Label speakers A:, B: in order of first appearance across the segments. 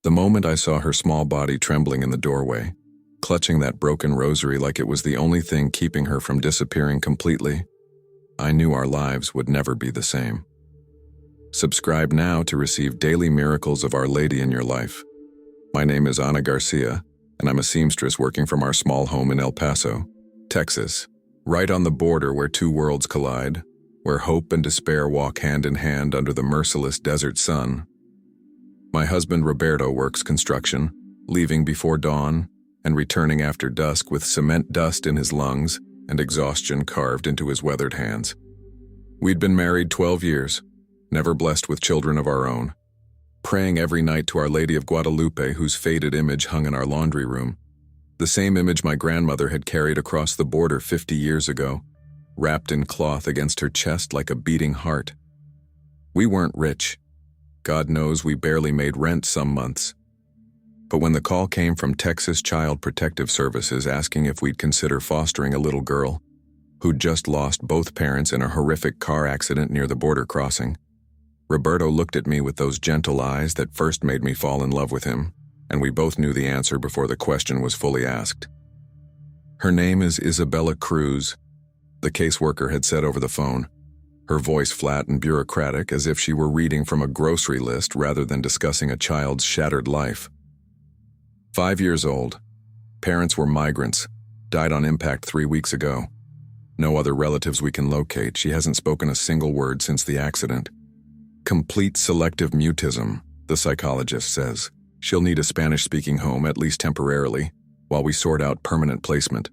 A: The moment I saw her small body trembling in the doorway, clutching that broken rosary like it was the only thing keeping her from disappearing completely, I knew our lives would never be the same. Subscribe now to receive daily miracles of Our Lady in your life. My name is Ana Garcia, and I'm a seamstress working from our small home in El Paso, Texas, right on the border where two worlds collide, where hope and despair walk hand in hand under the merciless desert sun. My husband Roberto works construction, leaving before dawn and returning after dusk with cement dust in his lungs and exhaustion carved into his weathered hands. We'd been married 12 years, never blessed with children of our own, praying every night to Our Lady of Guadalupe, whose faded image hung in our laundry room, the same image my grandmother had carried across the border 50 years ago, wrapped in cloth against her chest like a beating heart. We weren't rich. God knows we barely made rent some months. But when the call came from Texas Child Protective Services asking if we'd consider fostering a little girl who'd just lost both parents in a horrific car accident near the border crossing, Roberto looked at me with those gentle eyes that first made me fall in love with him, and we both knew the answer before the question was fully asked. Her name is Isabella Cruz, the caseworker had said over the phone, her voice flat and bureaucratic as if she were reading from a grocery list rather than discussing a child's shattered life. 5 years old. Parents were migrants, died on impact 3 weeks ago. No other relatives we can locate. She hasn't spoken a single word since the accident. Complete selective mutism, the psychologist says. She'll need a Spanish-speaking home, at least temporarily, while we sort out permanent placement.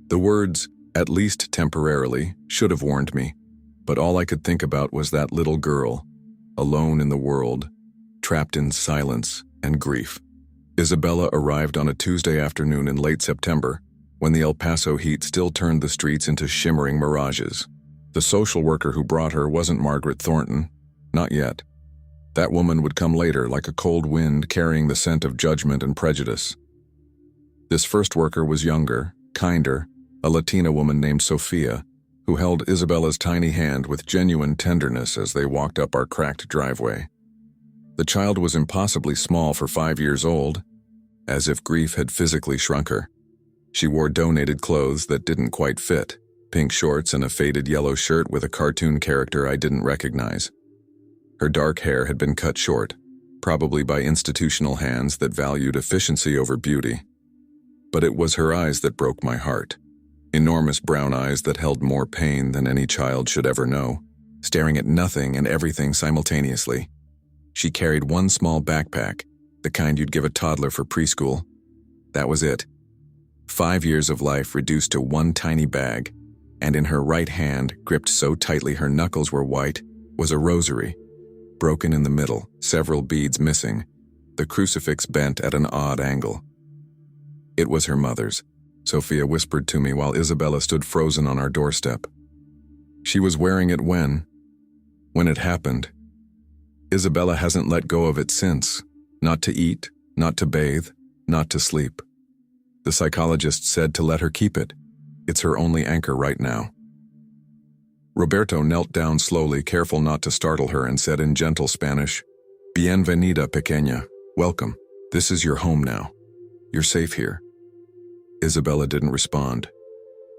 A: The words, "at least temporarily," should have warned me, but all I could think about was that little girl, alone in the world, trapped in silence and grief. Isabella arrived on a Tuesday afternoon in late September, when the El Paso heat still turned the streets into shimmering mirages. The social worker who brought her wasn't Margaret Thornton, not yet. That woman would come later like a cold wind carrying the scent of judgment and prejudice. This first worker was younger, kinder, a Latina woman named Sophia, who held Isabella's tiny hand with genuine tenderness as they walked up our cracked driveway. The child was impossibly small for 5 years old, as if grief had physically shrunk her. She wore donated clothes that didn't quite fit, pink shorts and a faded yellow shirt with a cartoon character I didn't recognize. Her dark hair had been cut short, probably by institutional hands that valued efficiency over beauty. But it was her eyes that broke my heart. Enormous brown eyes that held more pain than any child should ever know, staring at nothing and everything simultaneously. She carried one small backpack, the kind you'd give a toddler for preschool. That was it. 5 years of life reduced to one tiny bag, and in her right hand, gripped so tightly her knuckles were white, was a rosary, broken in the middle, several beads missing, the crucifix bent at an odd angle. It was her mother's, Sophia whispered to me while Isabella stood frozen on our doorstep. She was wearing it when it happened. Isabella hasn't let go of it since. Not to eat, not to bathe, not to sleep. The psychologist said to let her keep it. It's her only anchor right now. Roberto knelt down slowly, careful not to startle her, and said in gentle Spanish, "Bienvenida, pequeña. Welcome. This is your home now. You're safe here." Isabella didn't respond,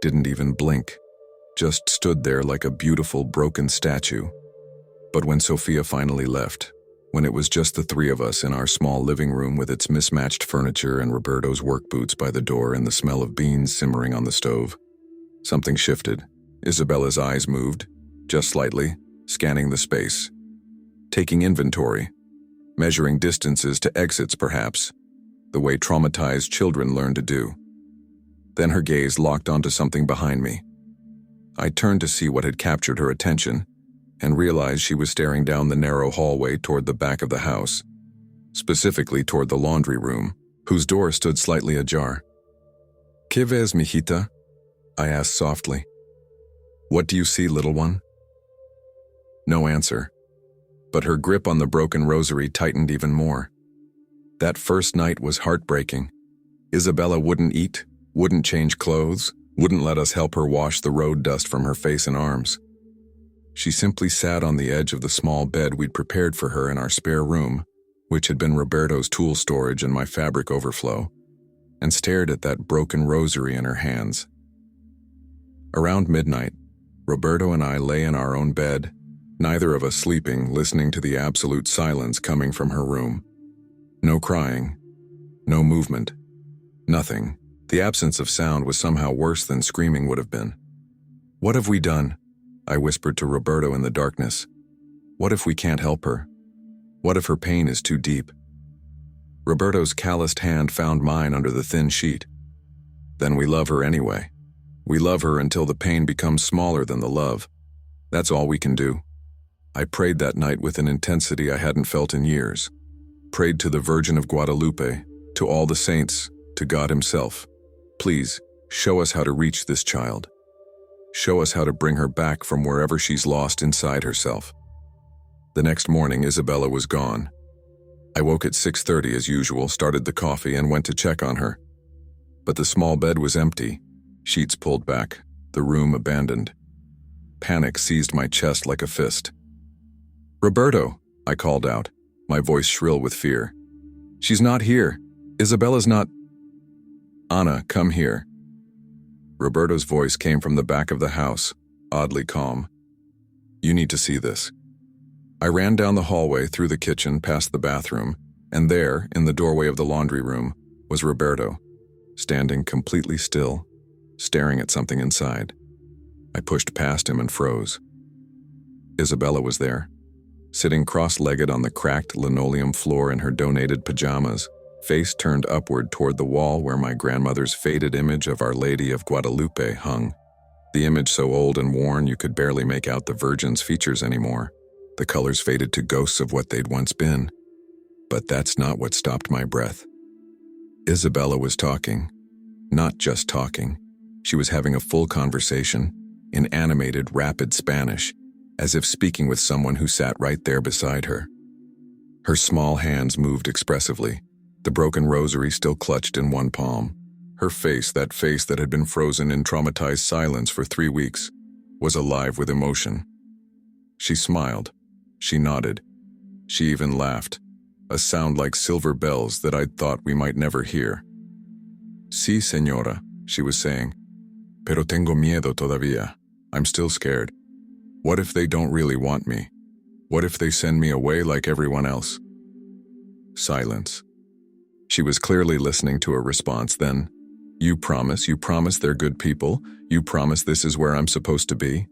A: didn't even blink, just stood there like a beautiful broken statue. But when Sophia finally left, when it was just the three of us in our small living room with its mismatched furniture and Roberto's work boots by the door and the smell of beans simmering on the stove, something shifted. Isabella's eyes moved, just slightly, scanning the space, taking inventory, measuring distances to exits perhaps, the way traumatized children learn to do. Then her gaze locked onto something behind me. I turned to see what had captured her attention and realized she was staring down the narrow hallway toward the back of the house, specifically toward the laundry room, whose door stood slightly ajar. "¿Qué ves, mijita?" I asked softly. "What do you see, little one?" No answer, but her grip on the broken rosary tightened even more. That first night was heartbreaking. Isabella wouldn't eat, wouldn't change clothes, wouldn't let us help her wash the road dust from her face and arms. She simply sat on the edge of the small bed we'd prepared for her in our spare room, which had been Roberto's tool storage and my fabric overflow, and stared at that broken rosary in her hands. Around midnight, Roberto and I lay in our own bed, neither of us sleeping, listening to the absolute silence coming from her room. No crying, no movement, nothing. The absence of sound was somehow worse than screaming would have been. "What have we done?" I whispered to Roberto in the darkness. "What if we can't help her? What if her pain is too deep?" Roberto's calloused hand found mine under the thin sheet. "Then we love her anyway. We love her until the pain becomes smaller than the love. That's all we can do." I prayed that night with an intensity I hadn't felt in years. Prayed to the Virgin of Guadalupe, to all the saints, to God himself. "Please, show us how to reach this child. Show us how to bring her back from wherever she's lost inside herself." The next morning, Isabella was gone. I woke at 6:30 as usual, started the coffee, and went to check on her. But the small bed was empty, sheets pulled back, the room abandoned. Panic seized my chest like a fist. "Roberto," I called out, my voice shrill with fear. "She's not here. Isabella's not—" "Anna, come here." Roberto's voice came from the back of the house, oddly calm. "You need to see this." I ran down the hallway, through the kitchen, past the bathroom, and there, in the doorway of the laundry room, was Roberto, standing completely still, staring at something inside. I pushed past him and froze. Isabella was there, sitting cross-legged on the cracked linoleum floor in her donated pajamas, face turned upward toward the wall where my grandmother's faded image of Our Lady of Guadalupe hung. The image so old and worn you could barely make out the Virgin's features anymore. The colors faded to ghosts of what they'd once been. But that's not what stopped my breath. Isabella was talking. Not just talking. She was having a full conversation, in animated, rapid Spanish, as if speaking with someone who sat right there beside her. Her small hands moved expressively, the broken rosary still clutched in one palm. Her face, that face that had been frozen in traumatized silence for 3 weeks, was alive with emotion. She smiled. She nodded. She even laughed, a sound like silver bells that I'd thought we might never hear. "Sí, señora," she was saying. "Pero tengo miedo todavía. I'm still scared. What if they don't really want me? What if they send me away like everyone else?" Silence. She was clearly listening to a response then. You promise they're good people? You promise this is where I'm supposed to be?"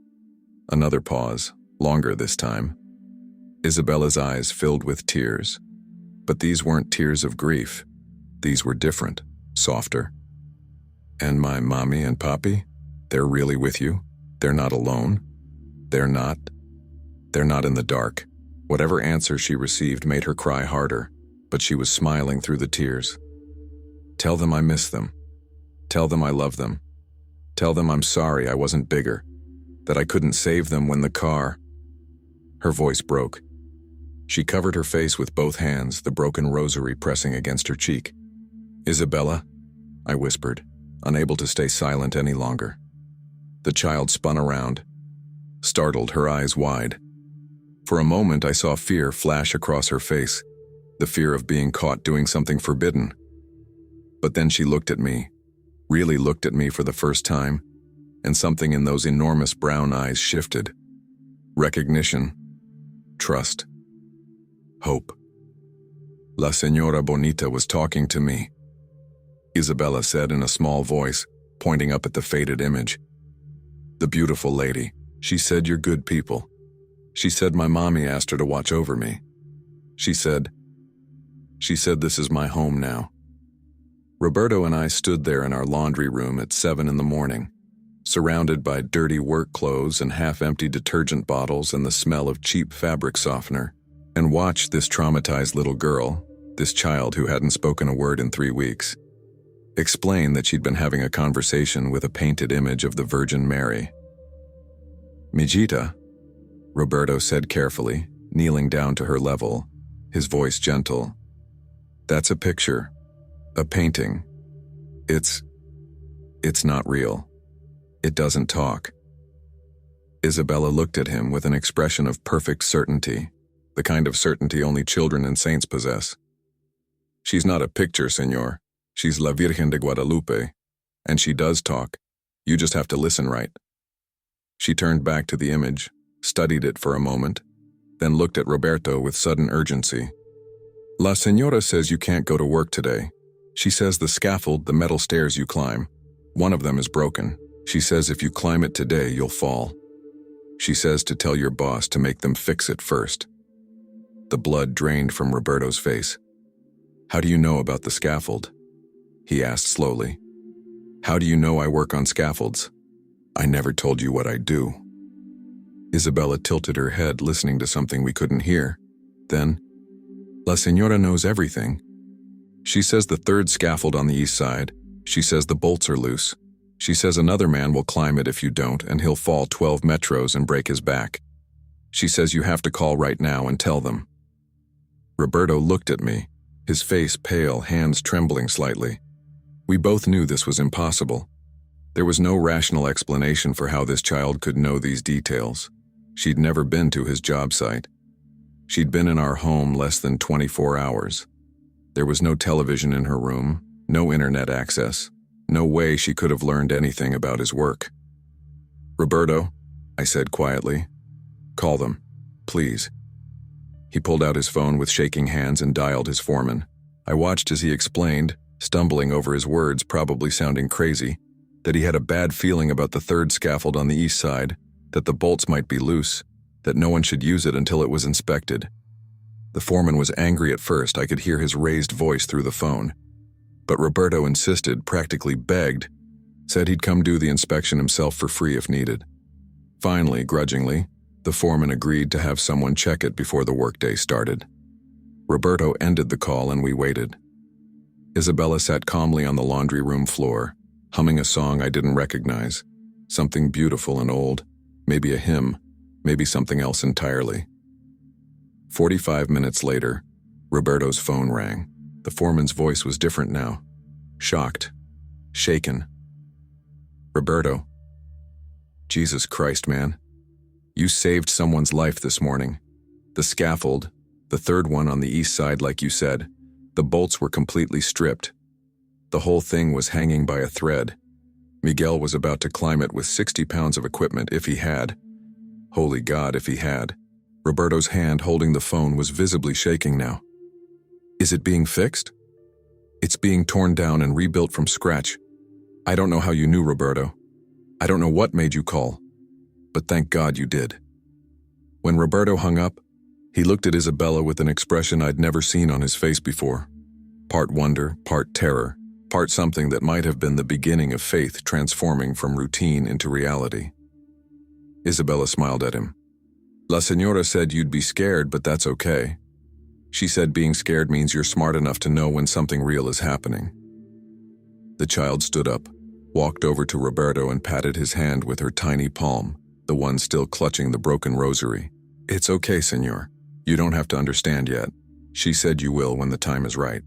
A: Another pause, longer this time. Isabella's eyes filled with tears. But these weren't tears of grief. These were different, softer. "And my mommy and papi? They're really with you? They're not alone? They're not in the dark." Whatever answer she received made her cry harder, but she was smiling through the tears. "Tell them I miss them. Tell them I love them. Tell them I'm sorry I wasn't bigger, that I couldn't save them when the car—" Her voice broke. She covered her face with both hands, the broken rosary pressing against her cheek. "Isabella," I whispered, unable to stay silent any longer. The child spun around, startled, her eyes wide. For a moment I saw fear flash across her face, the fear of being caught doing something forbidden. But then she looked at me, really looked at me for the first time, and something in those enormous brown eyes shifted. Recognition, trust, hope. "La Señora Bonita was talking to me," Isabella said in a small voice, pointing up at the faded image. "The beautiful lady. She said you're good people. She said my mommy asked her to watch over me. She said this is my home now." Roberto and I stood there in our laundry room at 7 in the morning, surrounded by dirty work clothes and half-empty detergent bottles and the smell of cheap fabric softener, and watched this traumatized little girl, this child who hadn't spoken a word in 3 weeks, explain that she'd been having a conversation with a painted image of the Virgin Mary. "Mijita," Roberto said carefully, kneeling down to her level, his voice gentle. "That's a picture, a painting. It's not real. It doesn't talk." Isabella looked at him with an expression of perfect certainty, the kind of certainty only children and saints possess. She's not a picture, senor. She's La Virgen de Guadalupe. And she does talk. You just have to listen right. She turned back to the image, studied it for a moment, then looked at Roberto with sudden urgency. La Señora says you can't go to work today. She says the scaffold, the metal stairs you climb, one of them is broken. She says if you climb it today, you'll fall. She says to tell your boss to make them fix it first. The blood drained from Roberto's face. How do you know about the scaffold? He asked slowly. How do you know I work on scaffolds? I never told you what I do. Isabella tilted her head, listening to something we couldn't hear. Then, La Señora knows everything. She says the third scaffold on the east side. She says the bolts are loose. She says another man will climb it if you don't, and he'll fall 12 metros and break his back. She says you have to call right now and tell them. Roberto looked at me, his face pale, hands trembling slightly. We both knew this was impossible. There was no rational explanation for how this child could know these details. She'd never been to his job site. She'd been in our home less than 24 hours. There was no television in her room, no internet access, no way she could have learned anything about his work. Roberto, I said quietly, call them, please. He pulled out his phone with shaking hands and dialed his foreman. I watched as he explained, stumbling over his words, probably sounding crazy, that he had a bad feeling about the third scaffold on the east side, that the bolts might be loose, that no one should use it until it was inspected. The foreman was angry at first. I could hear his raised voice through the phone. But Roberto insisted, practically begged, said he'd come do the inspection himself for free if needed. Finally, grudgingly, the foreman agreed to have someone check it before the workday started. Roberto ended the call and we waited. Isabella sat calmly on the laundry room floor, humming a song I didn't recognize, something beautiful and old, maybe a hymn, maybe something else entirely. 45 minutes later, Roberto's phone rang. The foreman's voice was different now, shocked, shaken. Roberto, Jesus Christ, man. You saved someone's life this morning. The scaffold, the third one on the east side like you said, the bolts were completely stripped. The whole thing was hanging by a thread. Miguel was about to climb it with 60 pounds of equipment if he had. Holy God, if he had. Roberto's hand holding the phone was visibly shaking now. Is it being fixed? It's being torn down and rebuilt from scratch. I don't know how you knew, Roberto. I don't know what made you call. But thank God you did. When Roberto hung up, he looked at Isabella with an expression I'd never seen on his face before. Part wonder, part terror, part something that might have been the beginning of faith transforming from routine into reality. Isabella smiled at him. La Señora said you'd be scared, but that's okay. She said being scared means you're smart enough to know when something real is happening. The child stood up, walked over to Roberto and patted his hand with her tiny palm, the one still clutching the broken rosary. It's okay, senor. You don't have to understand yet. She said you will when the time is right.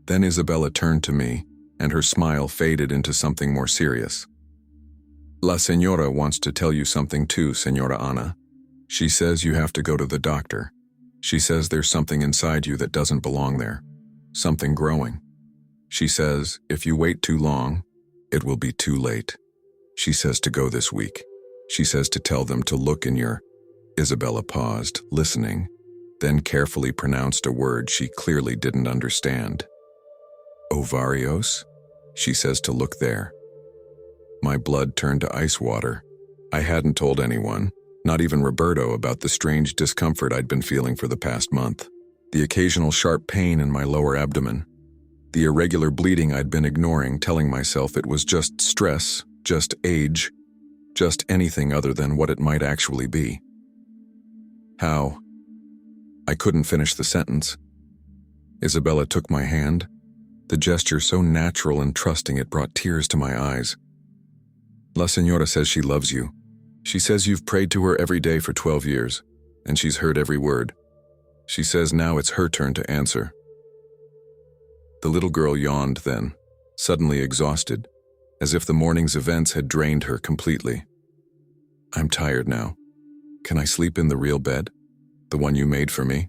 A: Then Isabella turned to me, and her smile faded into something more serious. La Señora wants to tell you something too, Señora Ana. She says you have to go to the doctor. She says there's something inside you that doesn't belong there. Something growing. She says if you wait too long, it will be too late. She says to go this week. She says to tell them to look in your... Isabella paused, listening, then carefully pronounced a word she clearly didn't understand. Ovarios? She says to look there. My blood turned to ice water. I hadn't told anyone, not even Roberto, about the strange discomfort I'd been feeling for the past month. The occasional sharp pain in my lower abdomen. The irregular bleeding I'd been ignoring, telling myself it was just stress, just age, just anything other than what it might actually be. How? I couldn't finish the sentence. Isabella took my hand, the gesture so natural and trusting it brought tears to my eyes. La Señora says she loves you. She says you've prayed to her every day for 12 years, and she's heard every word. She says now it's her turn to answer. The little girl yawned then, suddenly exhausted, as if the morning's events had drained her completely. I'm tired now. Can I sleep in the real bed? The one you made for me?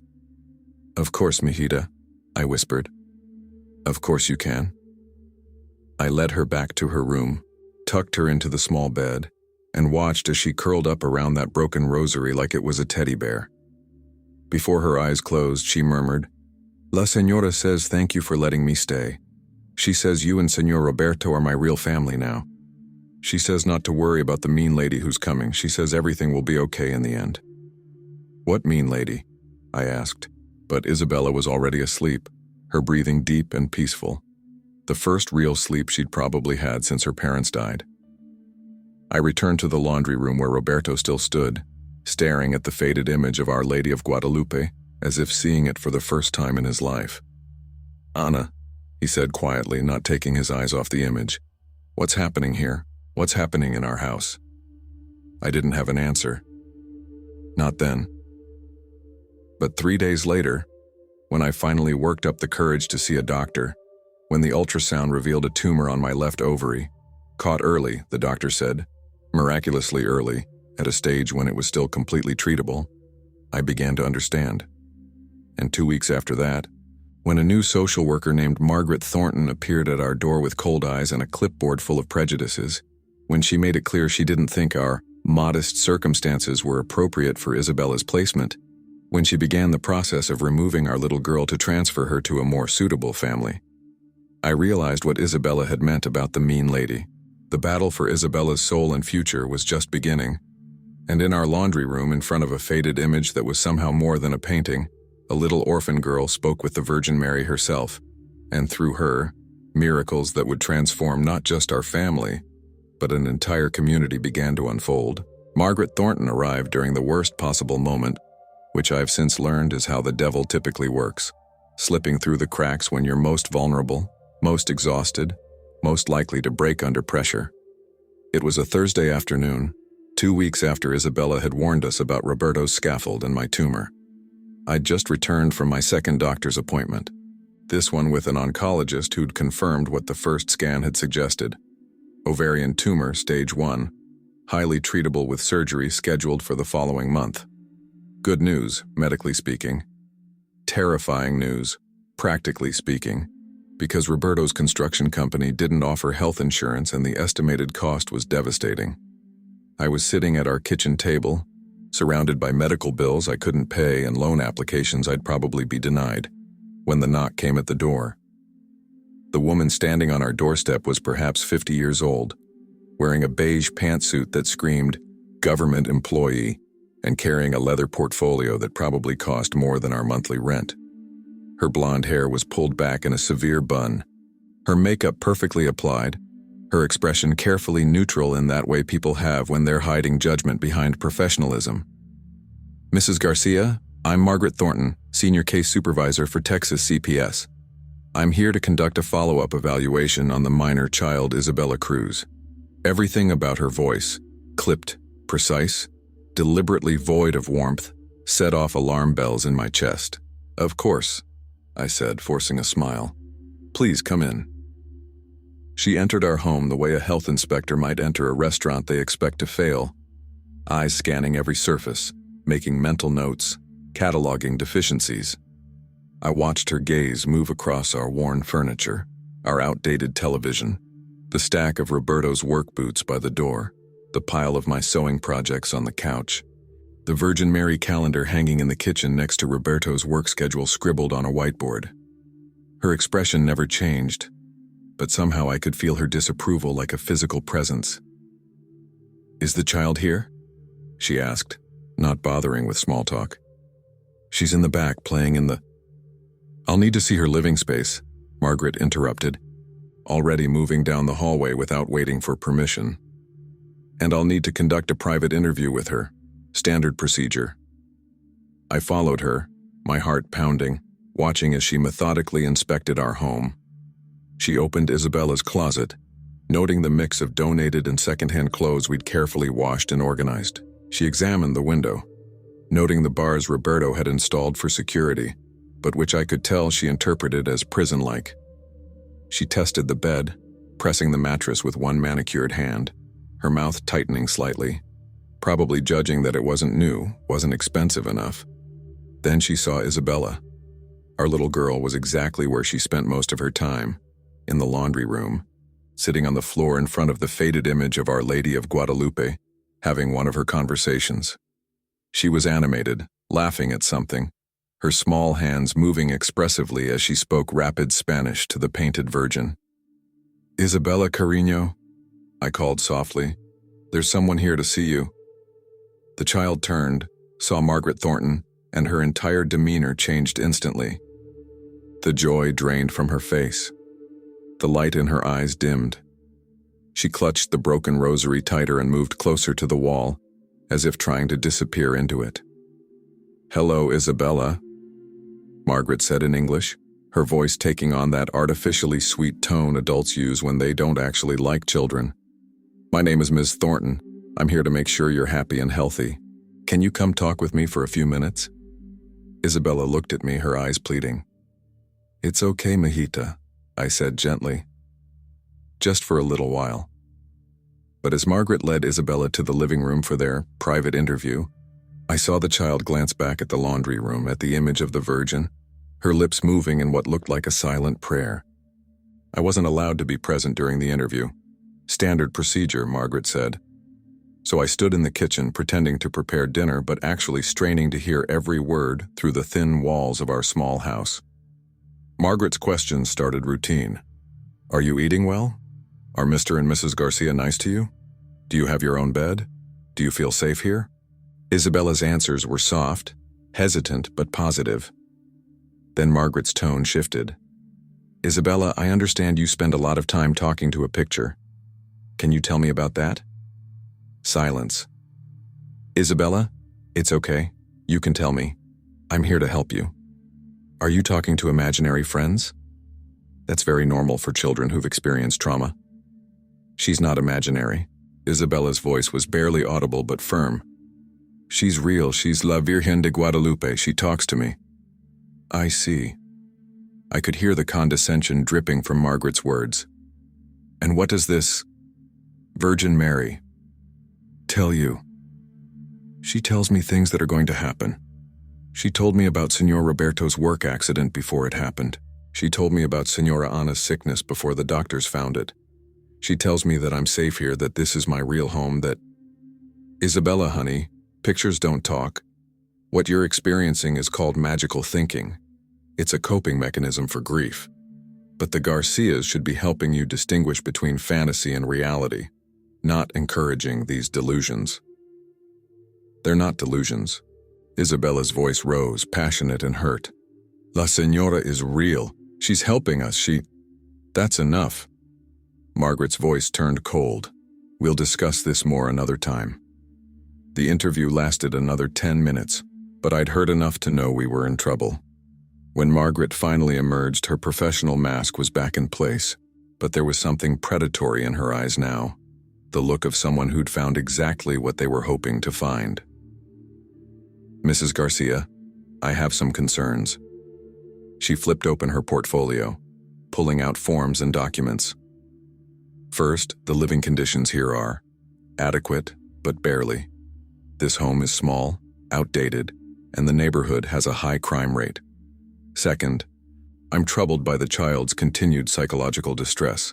A: Of course, mijita, I whispered. Of course you can. I led her back to her room, tucked her into the small bed, and watched as she curled up around that broken rosary like it was a teddy bear. Before her eyes closed, she murmured, La señora says thank you for letting me stay. She says you and Señor Roberto are my real family now. She says not to worry about the mean lady who's coming. She says everything will be okay in the end. What mean lady? I asked, but Isabella was already asleep, her breathing deep and peaceful. The first real sleep she'd probably had since her parents died. I returned to the laundry room where Roberto still stood, staring at the faded image of Our Lady of Guadalupe, as if seeing it for the first time in his life. Ana, he said quietly, not taking his eyes off the image. What's happening here? What's happening in our house? I didn't have an answer. Not then. But 3 days later, when I finally worked up the courage to see a doctor, when the ultrasound revealed a tumor on my left ovary, caught early, the doctor said, miraculously early, at a stage when it was still completely treatable, I began to understand. And 2 weeks after that, when a new social worker named Margaret Thornton appeared at our door with cold eyes and a clipboard full of prejudices, when she made it clear she didn't think our modest circumstances were appropriate for Isabella's placement, when she began the process of removing our little girl to transfer her to a more suitable family, I realized what Isabella had meant about the mean lady. The battle for Isabella's soul and future was just beginning, and in our laundry room, in front of a faded image that was somehow more than a painting, a little orphan girl spoke with the Virgin Mary herself, and through her, miracles that would transform not just our family, but an entire community began to unfold. Margaret Thornton arrived during the worst possible moment, which I've since learned is how the devil typically works, slipping through the cracks when you're most vulnerable, most exhausted, most likely to break under pressure. It was a Thursday afternoon, 2 weeks after Isabella had warned us about Roberto's scaffold and my tumor. I'd just returned from my second doctor's appointment, this one with an oncologist who'd confirmed what the first scan had suggested. Ovarian tumor, stage 1, highly treatable with surgery scheduled for the following month. Good news, medically speaking. Terrifying news, practically speaking, because Roberto's construction company didn't offer health insurance and the estimated cost was devastating. I was sitting at our kitchen table, surrounded by medical bills I couldn't pay and loan applications I'd probably be denied, when the knock came at the door. The woman standing on our doorstep was perhaps 50 years old, wearing a beige pantsuit that screamed, "Government employee," and carrying a leather portfolio that probably cost more than our monthly rent. Her blonde hair was pulled back in a severe bun, her makeup perfectly applied, her expression carefully neutral in that way people have when they're hiding judgment behind professionalism. "Mrs. Garcia, I'm Margaret Thornton, Senior Case Supervisor for Texas CPS. I'm here to conduct a follow-up evaluation on the minor child Isabella Cruz." Everything about her voice, clipped, precise, deliberately void of warmth, set off alarm bells in my chest. "Of course," I said, forcing a smile. "Please come in." She entered our home the way a health inspector might enter a restaurant they expect to fail, eyes scanning every surface, making mental notes, cataloging deficiencies. I watched her gaze move across our worn furniture, our outdated television, the stack of Roberto's work boots by the door, the pile of my sewing projects on the couch, the Virgin Mary calendar hanging in the kitchen next to Roberto's work schedule scribbled on a whiteboard. Her expression never changed, but somehow I could feel her disapproval like a physical presence. "Is the child here?" she asked, not bothering with small talk. "She's in the back playing in the—" "I'll need to see her living space," Margaret interrupted, already moving down the hallway without waiting for permission. "And I'll need to conduct a private interview with her. Standard procedure." I followed her, my heart pounding, watching as she methodically inspected our home. She opened Isabella's closet, noting the mix of donated and secondhand clothes we'd carefully washed and organized. She examined the window, noting the bars Roberto had installed for security, but which I could tell she interpreted as prison-like. She tested the bed, pressing the mattress with one manicured hand, her mouth tightening slightly, probably judging that it wasn't new, wasn't expensive enough. Then she saw Isabella. Our little girl was exactly where she spent most of her time, in the laundry room, sitting on the floor in front of the faded image of Our Lady of Guadalupe, having one of her conversations. She was animated, laughing at something, her small hands moving expressively as she spoke rapid Spanish to the painted Virgin. "Isabella, cariño," I called softly. "There's someone here to see you." The child turned, saw Margaret Thornton, and her entire demeanor changed instantly. The joy drained from her face. The light in her eyes dimmed. She clutched the broken rosary tighter and moved closer to the wall, as if trying to disappear into it. "Hello, Isabella," Margaret said in English, her voice taking on that artificially sweet tone adults use when they don't actually like children. "My name is Ms. Thornton. I'm here to make sure you're happy and healthy. Can you come talk with me for a few minutes?" Isabella looked at me, her eyes pleading. "It's okay, Mijita," I said gently. "Just for a little while." But as Margaret led Isabella to the living room for their private interview, I saw the child glance back at the laundry room, at the image of the Virgin, her lips moving in what looked like a silent prayer. I wasn't allowed to be present during the interview. "Standard procedure," Margaret said. So I stood in the kitchen pretending to prepare dinner but actually straining to hear every word through the thin walls of our small house. Margaret's questions started routine. "Are you eating well? Are Mr. and Mrs. Garcia nice to you? Do you have your own bed? Do you feel safe here?" Isabella's answers were soft, hesitant but positive. Then Margaret's tone shifted. "Isabella, I understand you spend a lot of time talking to a picture. Can you tell me about that?" Silence. "Isabella, it's okay. You can tell me. I'm here to help you. Are you talking to imaginary friends? That's very normal for children who've experienced trauma." "She's not imaginary." Isabella's voice was barely audible but firm. "She's real. She's La Virgen de Guadalupe. She talks to me." "I see." I could hear the condescension dripping from Margaret's words. "And what does this Virgin Mary tell you?" "She tells me things that are going to happen. She told me about Senor Roberto's work accident before it happened. She told me about Senora Anna's sickness before the doctors found it. She tells me that I'm safe here, that this is my real home, that—" "Isabella, honey, pictures don't talk. What you're experiencing is called magical thinking. It's a coping mechanism for grief. But the Garcias should be helping you distinguish between fantasy and reality, not encouraging these delusions." "They're not delusions." Isabella's voice rose, passionate and hurt. "La Senora is real. She's helping us. That's enough." Margaret's voice turned cold. "We'll discuss this more another time." The interview lasted another 10 minutes, but I'd heard enough to know we were in trouble. When Margaret finally emerged, her professional mask was back in place, but there was something predatory in her eyes now, the look of someone who'd found exactly what they were hoping to find. "Mrs. Garcia, I have some concerns." She flipped open her portfolio, pulling out forms and documents. "First, the living conditions here are adequate, but barely. This home is small, outdated, and the neighborhood has a high crime rate. Second, I'm troubled by the child's continued psychological distress.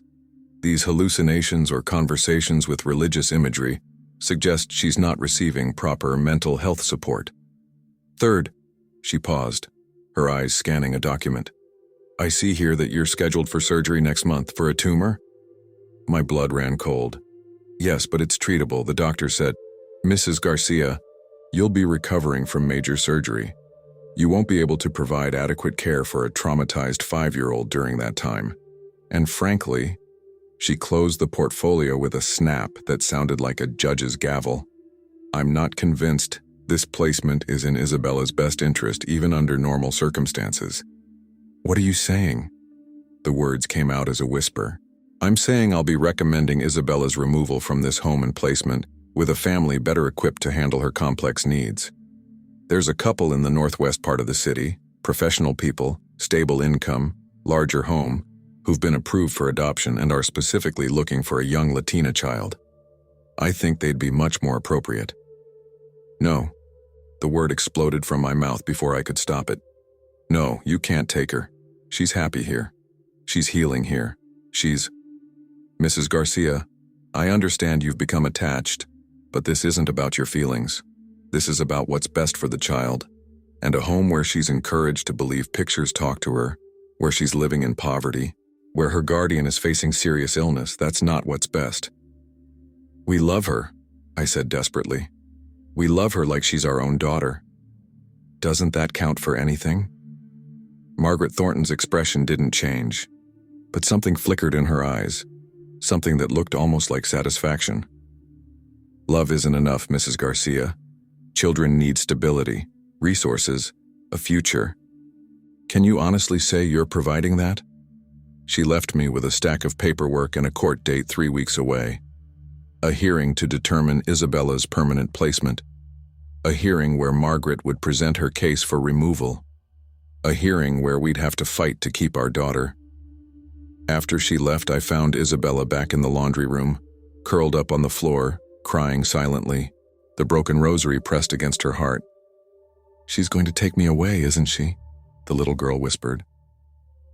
A: These hallucinations or conversations with religious imagery suggest she's not receiving proper mental health support. Third," she paused, her eyes scanning a document. "I see here that you're scheduled for surgery next month for a tumor." My blood ran cold. "Yes, but it's treatable," the doctor said. "Mrs. Garcia, you'll be recovering from major surgery. You won't be able to provide adequate care for a traumatized 5-year-old during that time. And frankly," she closed the portfolio with a snap that sounded like a judge's gavel, "I'm not convinced this placement is in Isabella's best interest even under normal circumstances." "What are you saying?" The words came out as a whisper. "I'm saying I'll be recommending Isabella's removal from this home and placement with a family better equipped to handle her complex needs. There's a couple in the northwest part of the city, professional people, stable income, larger home, who've been approved for adoption and are specifically looking for a young Latina child. I think they'd be much more appropriate." "No, The word exploded from my mouth before I could stop it. No, you can't take her. She's happy here. She's healing here. She's... Mrs. Garcia, I understand you've become attached, but this isn't about your feelings. This is about what's best for the child, and a home where she's encouraged to believe pictures talk to her, where she's living in poverty, where her guardian is facing serious illness. That's not what's best. We love her, I said desperately. We love her like she's our own daughter. Doesn't that count for anything? Margaret Thornton's expression didn't change, but something flickered in her eyes, something that looked almost like satisfaction. Love isn't enough, Mrs. Garcia. Children need stability, resources, a future. Can you honestly say you're providing that? She left me with a stack of paperwork and a court date 3 weeks away. A hearing to determine Isabella's permanent placement. A hearing where Margaret would present her case for removal. A hearing where we'd have to fight to keep our daughter. After she left, I found Isabella back in the laundry room, curled up on the floor, crying silently, the broken rosary pressed against her heart. She's going to take me away, isn't she? The little girl whispered.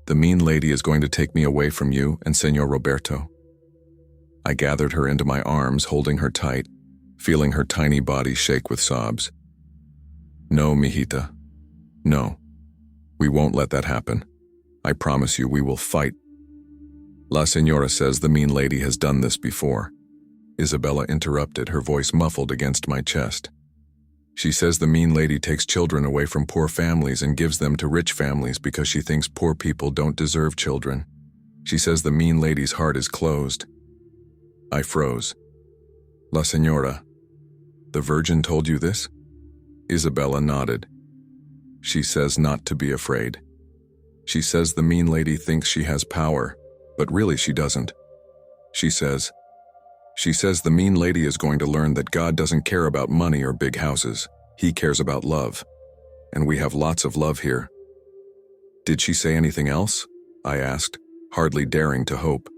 A: The mean lady is going to take me away from you and Señor Roberto. I gathered her into my arms, holding her tight, feeling her tiny body shake with sobs. No, mijita. No. We won't let that happen. I promise you we will fight. La Señora says the mean lady has done this before. Isabella interrupted, her voice muffled against my chest. She says the mean lady takes children away from poor families and gives them to rich families because she thinks poor people don't deserve children. She says the mean lady's heart is closed. I froze. La Señora, the Virgin told you this? Isabella nodded. She says not to be afraid. She says the mean lady thinks she has power, but really she doesn't. She says the mean lady is going to learn that God doesn't care about money or big houses. He cares about love. And we have lots of love here. Did she say anything else? I asked, hardly daring to hope.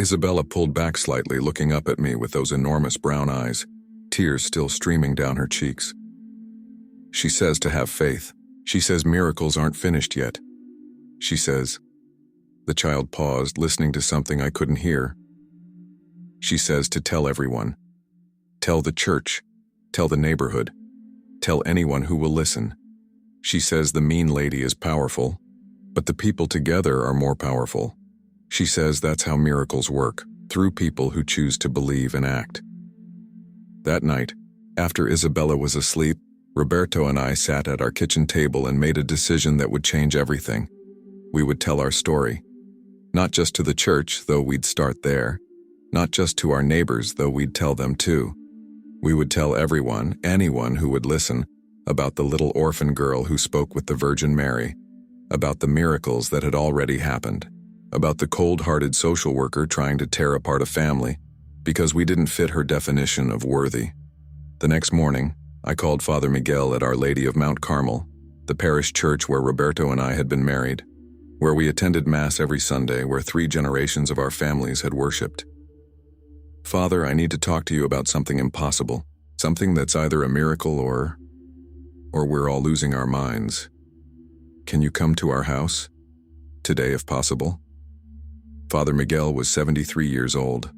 A: Isabella pulled back slightly, looking up at me with those enormous brown eyes, tears still streaming down her cheeks. She says to have faith. She says miracles aren't finished yet. She says... The child paused, listening to something I couldn't hear. She says to tell everyone. Tell the church. Tell the neighborhood. Tell anyone who will listen. She says the mean lady is powerful, but the people together are more powerful. She says that's how miracles work, through people who choose to believe and act. That night, after Isabella was asleep, Roberto and I sat at our kitchen table and made a decision that would change everything. We would tell our story. Not just to the church, though we'd start there. Not just to our neighbors, though we'd tell them too. We would tell everyone, anyone who would listen, about the little orphan girl who spoke with the Virgin Mary, about the miracles that had already happened, about the cold-hearted social worker trying to tear apart a family because we didn't fit her definition of worthy. The next morning, I called Father Miguel at Our Lady of Mount Carmel, the parish church where Roberto and I had been married, where we attended Mass every Sunday, where 3 generations of our families had worshipped. Father, I need to talk to you about something impossible, something that's either a miracle or we're all losing our minds. Can you come to our house? Today, if possible? Father Miguel was 73 years old,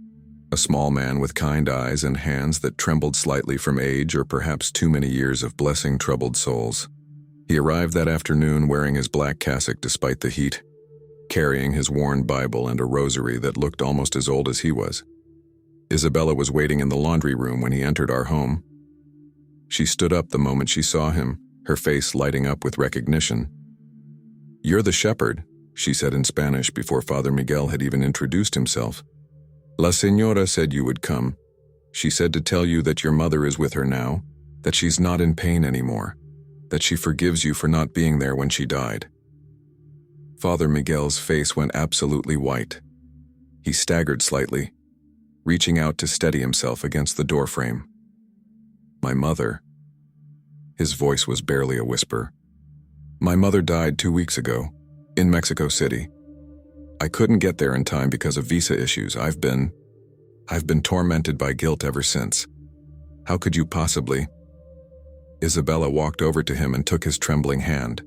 A: a small man with kind eyes and hands that trembled slightly from age or perhaps too many years of blessing troubled souls. He arrived that afternoon wearing his black cassock despite the heat, carrying his worn Bible and a rosary that looked almost as old as he was. Isabella was waiting in the laundry room when he entered our home. She stood up the moment she saw him, her face lighting up with recognition. "You're the shepherd," she said in Spanish before Father Miguel had even introduced himself. "La Señora said you would come. She said to tell you that your mother is with her now, that she's not in pain anymore, that she forgives you for not being there when she died." Father Miguel's face went absolutely white. He staggered slightly, reaching out to steady himself against the doorframe. "My mother..." His voice was barely a whisper. "My mother died 2 weeks ago, in Mexico City. I couldn't get there in time because of visa issues. I've been tormented by guilt ever since. How could you possibly..." Isabella walked over to him and took his trembling hand.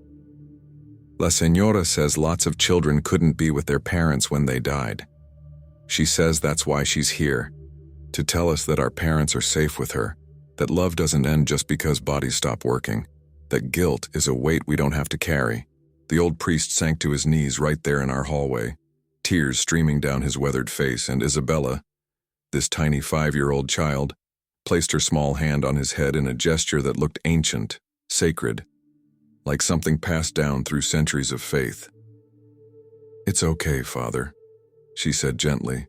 A: La Señora says lots of children couldn't be with their parents when they died. She says that's why she's here, to tell us that our parents are safe with her, that love doesn't end just because bodies stop working, that guilt is a weight we don't have to carry. The old priest sank to his knees right there in our hallway, tears streaming down his weathered face, and Isabella, this tiny 5-year-old child, placed her small hand on his head in a gesture that looked ancient, sacred, like something passed down through centuries of faith. "It's okay, Father," she said gently.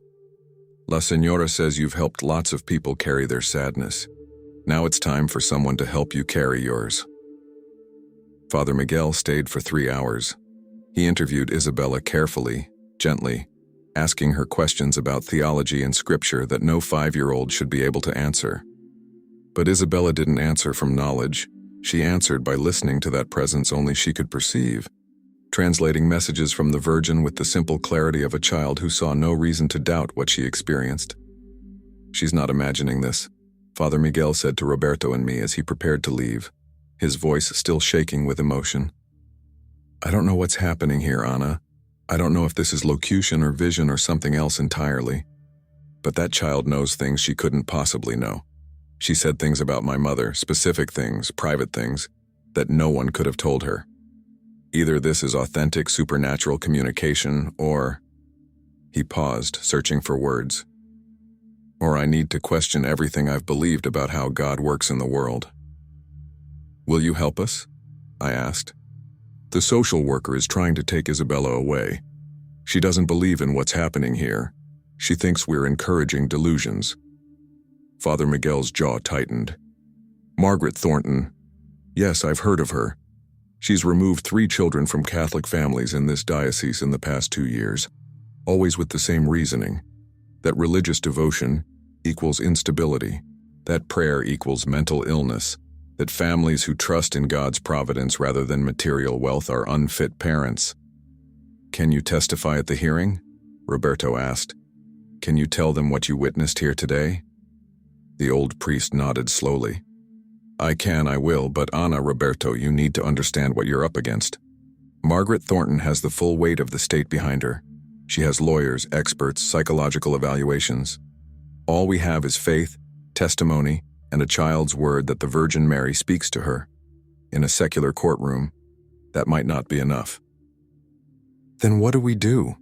A: "La Señora says you've helped lots of people carry their sadness. Now it's time for someone to help you carry yours." Father Miguel stayed for 3 hours. He interviewed Isabella carefully, gently, asking her questions about theology and scripture that no 5-year-old should be able to answer. But Isabella didn't answer from knowledge. She answered by listening to that presence only she could perceive, translating messages from the Virgin with the simple clarity of a child who saw no reason to doubt what she experienced. "She's not imagining this," Father Miguel said to Roberto and me as he prepared to leave, his voice still shaking with emotion. "I don't know what's happening here, Ana. I don't know if this is locution or vision or something else entirely. But that child knows things she couldn't possibly know. She said things about my mother, specific things, private things, that no one could have told her. Either this is authentic supernatural communication, or..." He paused, searching for words. "Or I need to question everything I've believed about how God works in the world." "Will you help us?" I asked. "The social worker is trying to take Isabella away. She doesn't believe in what's happening here. She thinks we're encouraging delusions." Father Miguel's jaw tightened. "Margaret Thornton. Yes, I've heard of her. She's removed 3 children from Catholic families in this diocese in the past 2 years, always with the same reasoning, that religious devotion equals instability, that prayer equals mental illness, that families who trust in God's providence rather than material wealth are unfit parents." "Can you testify at the hearing?" Roberto asked. "Can you tell them what you witnessed here today?" The old priest nodded slowly. I will, but Ana, Roberto, you need to understand what you're up against. Margaret Thornton has the full weight of the state behind her. She has lawyers, experts, psychological evaluations. All we have is faith, testimony, and a child's word that the Virgin Mary speaks to her. In a secular courtroom, that might not be enough. "Then what do we do?"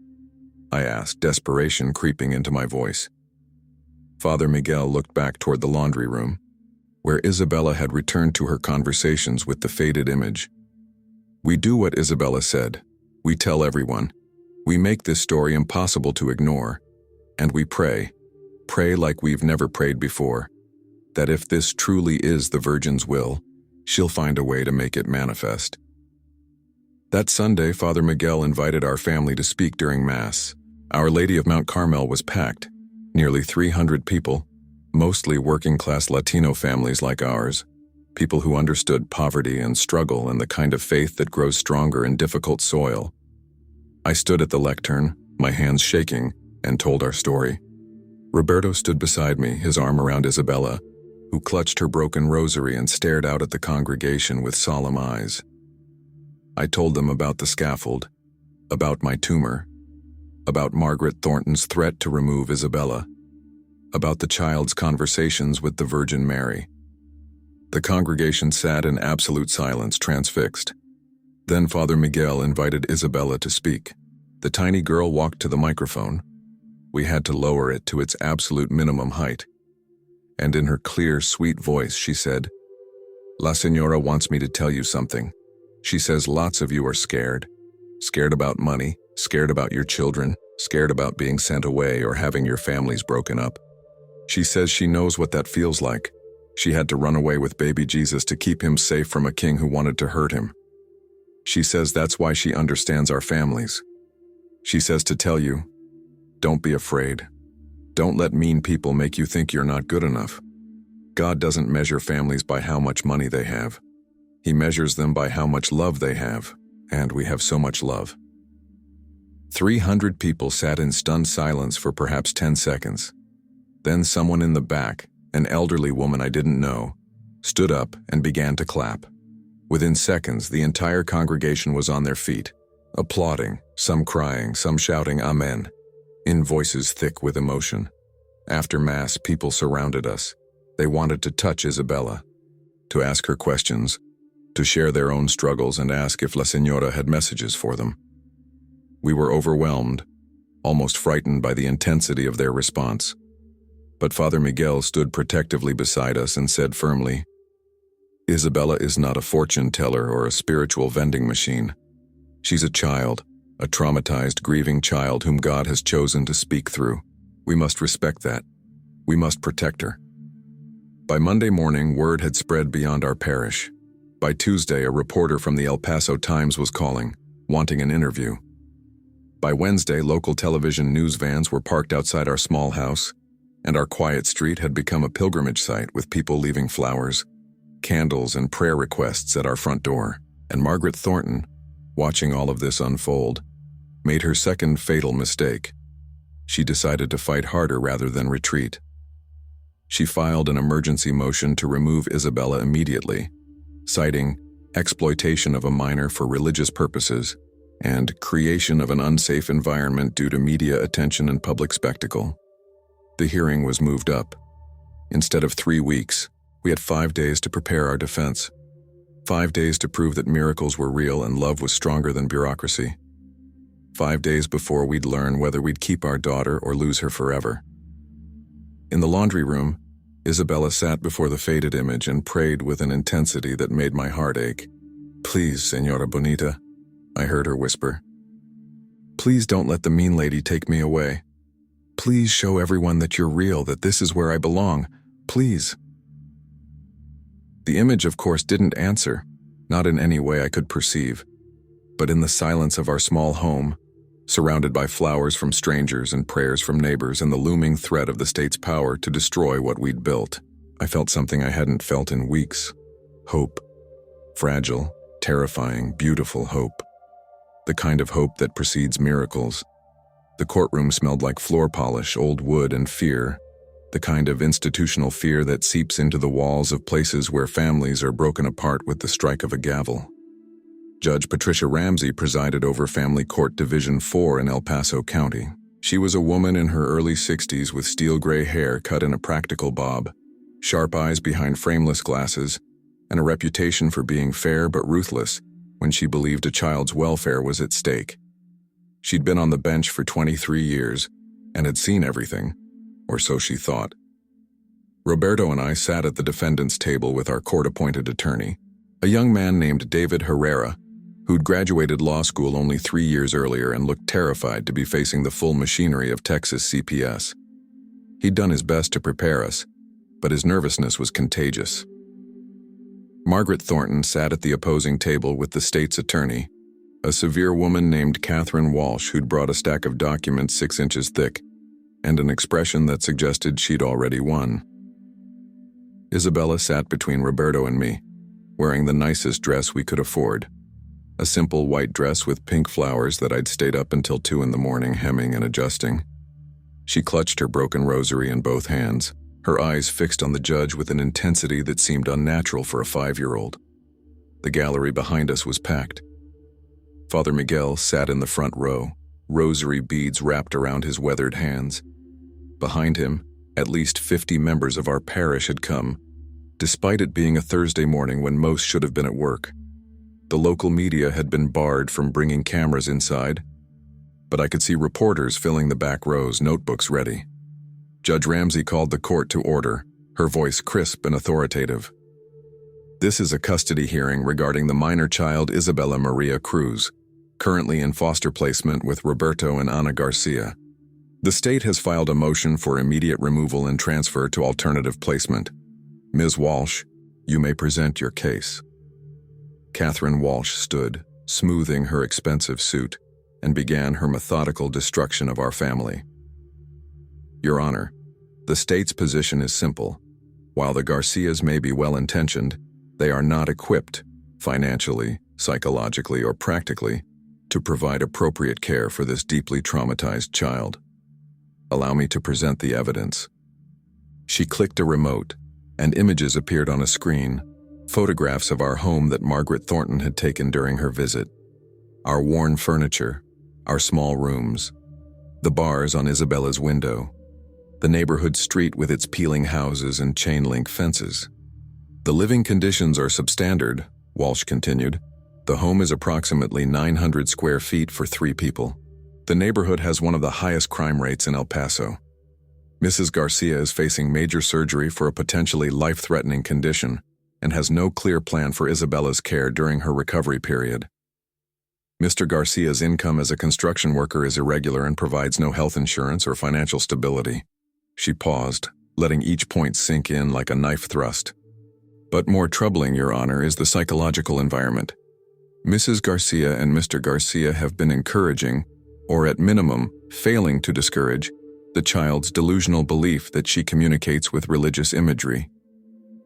A: I asked, desperation creeping into my voice. Father Miguel looked back toward the laundry room, where Isabella had returned to her conversations with the faded image. "We do what Isabella said. We tell everyone. We make this story impossible to ignore. And we pray like we've never prayed before, that if this truly is the Virgin's will, she'll find a way to make it manifest." That Sunday, Father Miguel invited our family to speak during Mass. Our Lady of Mount Carmel was packed, nearly 300 people, mostly working-class Latino families like ours, people who understood poverty and struggle and the kind of faith that grows stronger in difficult soil. I stood at the lectern, my hands shaking, and told our story. Roberto stood beside me, his arm around Isabella, who clutched her broken rosary and stared out at the congregation with solemn eyes. I told them about the scaffold, about my tumor, about Margaret Thornton's threat to remove Isabella, about the child's conversations with the Virgin Mary. The congregation sat in absolute silence, transfixed. Then Father Miguel invited Isabella to speak. The tiny girl walked to the microphone. We had to lower it to its absolute minimum height. And in her clear, sweet voice, she said, "La Señora wants me to tell you something. She says lots of you are scared. Scared about money, scared about your children, scared about being sent away or having your families broken up. She says she knows what that feels like. She had to run away with baby Jesus to keep him safe from a king who wanted to hurt him. She says that's why she understands our families. She says to tell you, don't be afraid. Don't let mean people make you think you're not good enough. God doesn't measure families by how much money they have. He measures them by how much love they have, and we have so much love." 300 people sat in stunned silence for perhaps 10 seconds. Then someone in the back, an elderly woman I didn't know, stood up, and began to clap. Within seconds, the entire congregation was on their feet, applauding, some crying, some shouting Amen, in voices thick with emotion. After Mass, people surrounded us. They wanted to touch Isabella, to ask her questions, to share their own struggles and ask if La Señora had messages for them. We were overwhelmed, almost frightened by the intensity of their response. But Father Miguel stood protectively beside us and said firmly, "Isabella is not a fortune teller or a spiritual vending machine. She's a child, a traumatized, grieving child whom God has chosen to speak through. We must respect that. We must protect her." By Monday morning, word had spread beyond our parish. By Tuesday, a reporter from the El Paso Times was calling, wanting an interview. By Wednesday, local television news vans were parked outside our small house, and our quiet street had become a pilgrimage site with people leaving flowers, candles, and prayer requests at our front door. And Margaret Thornton, watching all of this unfold, made her second fatal mistake. She decided to fight harder rather than retreat. She filed an emergency motion to remove Isabella immediately, citing exploitation of a minor for religious purposes and creation of an unsafe environment due to media attention and public spectacle. The hearing was moved up. Instead of 3 weeks, we had 5 days to prepare our defense. 5 days to prove that miracles were real and love was stronger than bureaucracy. 5 days before we'd learn whether we'd keep our daughter or lose her forever. In the laundry room, Isabella sat before the faded image and prayed with an intensity that made my heart ache. "Please, Señora Bonita," I heard her whisper. "Please don't let the mean lady take me away. Please show everyone that you're real, that this is where I belong. Please." The image, of course, didn't answer, not in any way I could perceive, but in the silence of our small home, surrounded by flowers from strangers and prayers from neighbors and the looming threat of the state's power to destroy what we'd built, I felt something I hadn't felt in weeks. Hope. Fragile, terrifying, beautiful hope. The kind of hope that precedes miracles. The courtroom smelled like floor polish, old wood, and fear. The kind of institutional fear that seeps into the walls of places where families are broken apart with the strike of a gavel. Judge Patricia Ramsey presided over Family Court Division 4 in El Paso County. She was a woman in her early 60s with steel gray hair cut in a practical bob, sharp eyes behind frameless glasses, and a reputation for being fair but ruthless when she believed a child's welfare was at stake. She'd been on the bench for 23 years and had seen everything, or so she thought. Roberto and I sat at the defendant's table with our court-appointed attorney, a young man named David Herrera, who'd graduated law school only 3 years earlier and looked terrified to be facing the full machinery of Texas CPS. He'd done his best to prepare us, but his nervousness was contagious. Margaret Thornton sat at the opposing table with the state's attorney, a severe woman named Catherine Walsh who'd brought a stack of documents 6 inches thick, and an expression that suggested she'd already won. Isabella sat between Roberto and me, wearing the nicest dress we could afford. A simple white dress with pink flowers that I'd stayed up until 2 in the morning hemming and adjusting. She clutched her broken rosary in both hands, her eyes fixed on the judge with an intensity that seemed unnatural for a 5-year-old. The gallery behind us was packed. Father Miguel sat in the front row, rosary beads wrapped around his weathered hands. Behind him, at least 50 members of our parish had come, despite it being a Thursday morning when most should have been at work. The local media had been barred from bringing cameras inside, but I could see reporters filling the back rows, notebooks ready. Judge Ramsey called the court to order, her voice crisp and authoritative. "This is a custody hearing regarding the minor child Isabella Maria Cruz, currently in foster placement with Roberto and Ana Garcia. The state has filed a motion for immediate removal and transfer to alternative placement. Ms. Walsh, you may present your case." Catherine Walsh stood, smoothing her expensive suit, and began her methodical destruction of our family. "Your Honor, the state's position is simple. While the Garcias may be well-intentioned, they are not equipped, financially, psychologically, or practically, to provide appropriate care for this deeply traumatized child. Allow me to present the evidence." She clicked a remote, and images appeared on a screen, photographs of our home that Margaret Thornton had taken during her visit. Our worn furniture, our small rooms, the bars on Isabella's window, the neighborhood street with its peeling houses and chain-link fences. The living conditions are substandard, Walsh continued. The home is approximately 900 square feet for 3 people. The neighborhood has one of the highest crime rates in El Paso. Mrs. Garcia is facing major surgery for a potentially life-threatening condition and has no clear plan for Isabella's care during her recovery period. Mr. Garcia's income as a construction worker is irregular and provides no health insurance or financial stability. She paused, letting each point sink in like a knife thrust. But more troubling, Your Honor, is the psychological environment. Mrs. Garcia and Mr. Garcia have been encouraging, or at minimum, failing to discourage, the child's delusional belief that she communicates with religious imagery.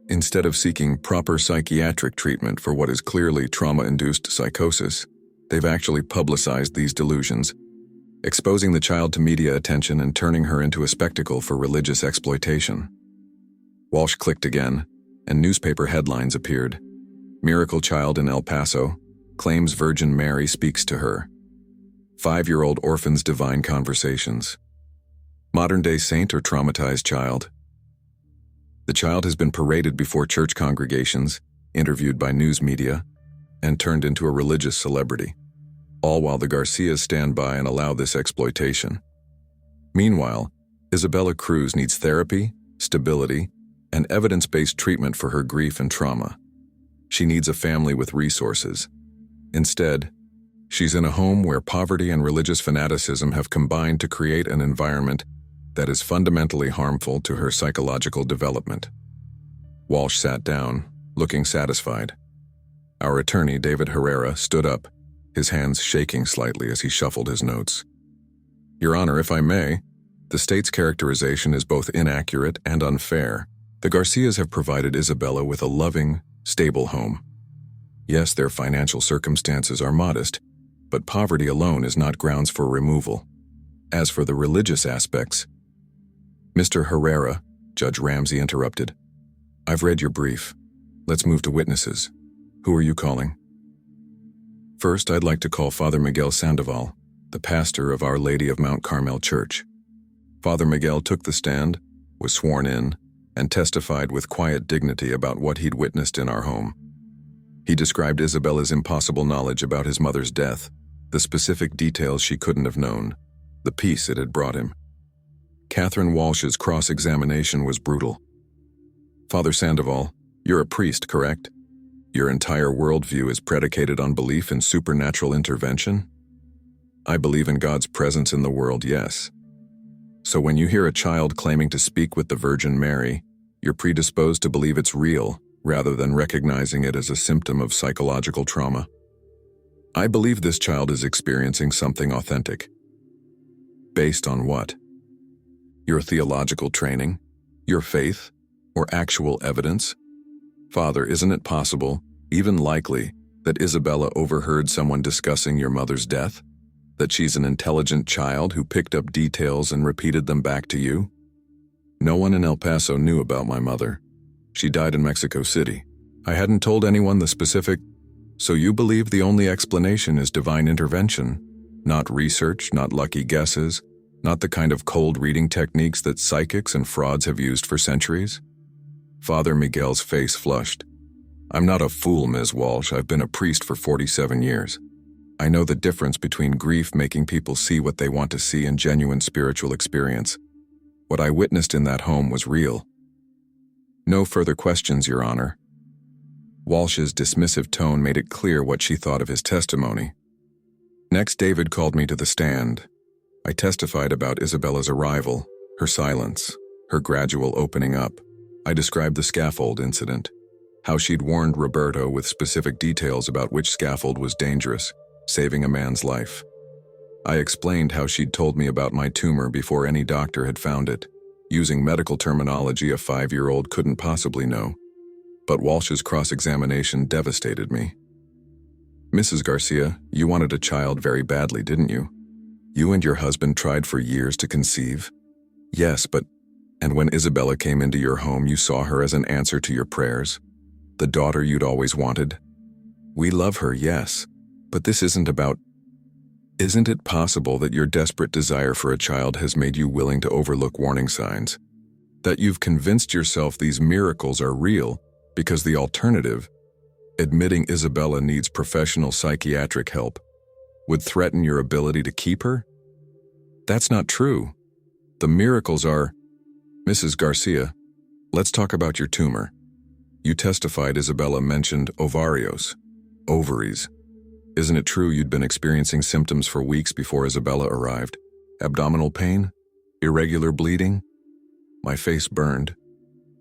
A: Instead of seeking proper psychiatric treatment for what is clearly trauma-induced psychosis, they've actually publicized these delusions, exposing the child to media attention and turning her into a spectacle for religious exploitation. Walsh clicked again, and newspaper headlines appeared. Miracle child in El Paso, claims Virgin Mary speaks to her. 5-year-old orphan's divine conversations. Modern-day saint or traumatized child. The child has been paraded before church congregations, interviewed by news media, and turned into a religious celebrity, all while the Garcias stand by and allow this exploitation. Meanwhile, Isabella Cruz needs therapy, stability, and evidence-based treatment for her grief and trauma. She needs a family with resources. Instead, she's in a home where poverty and religious fanaticism have combined to create an environment that is fundamentally harmful to her psychological development. Walsh sat down, looking satisfied. Our attorney, David Herrera, stood up, his hands shaking slightly as he shuffled his notes. Your Honor, if I may, the state's characterization is both inaccurate and unfair. The Garcias have provided Isabella with a loving, stable home. Yes, their financial circumstances are modest, but poverty alone is not grounds for removal. As for the religious aspects, Mr. Herrera, Judge Ramsey interrupted. I've read your brief. Let's move to witnesses. Who are you calling? First, I'd like to call Father Miguel Sandoval, the pastor of Our Lady of Mount Carmel Church. Father Miguel took the stand, was sworn in, and testified with quiet dignity about what he'd witnessed in our home. He described Isabella's impossible knowledge about his mother's death, the specific details she couldn't have known, the peace it had brought him. Catherine Walsh's cross-examination was brutal. Father Sandoval, you're a priest, correct? Your entire worldview is predicated on belief in supernatural intervention? I believe in God's presence in the world, yes. So when you hear a child claiming to speak with the Virgin Mary, you're predisposed to believe it's real, rather than recognizing it as a symptom of psychological trauma. I believe this child is experiencing something authentic. Based on what? Your theological training? Your faith? Or actual evidence? Father, isn't it possible, even likely, that Isabella overheard someone discussing your mother's death? That she's an intelligent child who picked up details and repeated them back to you? No one in El Paso knew about my mother. She died in Mexico City. I hadn't told anyone the specific. So you believe the only explanation is divine intervention? Not research, not lucky guesses, not the kind of cold reading techniques that psychics and frauds have used for centuries? Father Miguel's face flushed. I'm not a fool, Ms. Walsh. I've been a priest for 47 years. I know the difference between grief making people see what they want to see and genuine spiritual experience. What I witnessed in that home was real. No further questions, Your Honor. Walsh's dismissive tone made it clear what she thought of his testimony. Next, David called me to the stand. I testified about Isabella's arrival, her silence, her gradual opening up. I described the scaffold incident, how she'd warned Roberto with specific details about which scaffold was dangerous, saving a man's life. I explained how she'd told me about my tumor before any doctor had found it, using medical terminology a 5-year-old couldn't possibly know. But Walsh's cross-examination devastated me. Mrs. Garcia, you wanted a child very badly, didn't you? You and your husband tried for years to conceive? Yes, but And when Isabella came into your home, you saw her as an answer to your prayers, the daughter you'd always wanted. We love her, yes, but this isn't about... Isn't it possible that your desperate desire for a child has made you willing to overlook warning signs? That you've convinced yourself these miracles are real because the alternative, admitting Isabella needs professional psychiatric help, would threaten your ability to keep her? That's not true. The miracles are... Mrs. Garcia, let's talk about your tumor. You testified Isabella mentioned ovaries. Isn't it true you'd been experiencing symptoms for weeks before Isabella arrived? Abdominal pain? Irregular bleeding? My face burned.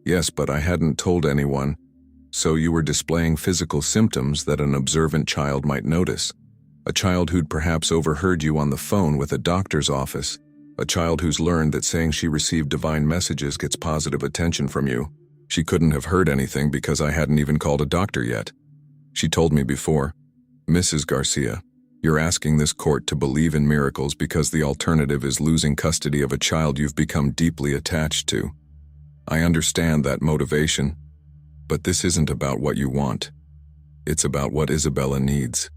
A: Yes, but I hadn't told anyone. So you were displaying physical symptoms that an observant child might notice. A child who'd perhaps overheard you on the phone with a doctor's office. A child who's learned that saying she received divine messages gets positive attention from you. She couldn't have heard anything because I hadn't even called a doctor yet. She told me before, Mrs. Garcia, you're asking this court to believe in miracles because the alternative is losing custody of a child you've become deeply attached to. I understand that motivation, but this isn't about what you want. It's about what Isabella needs.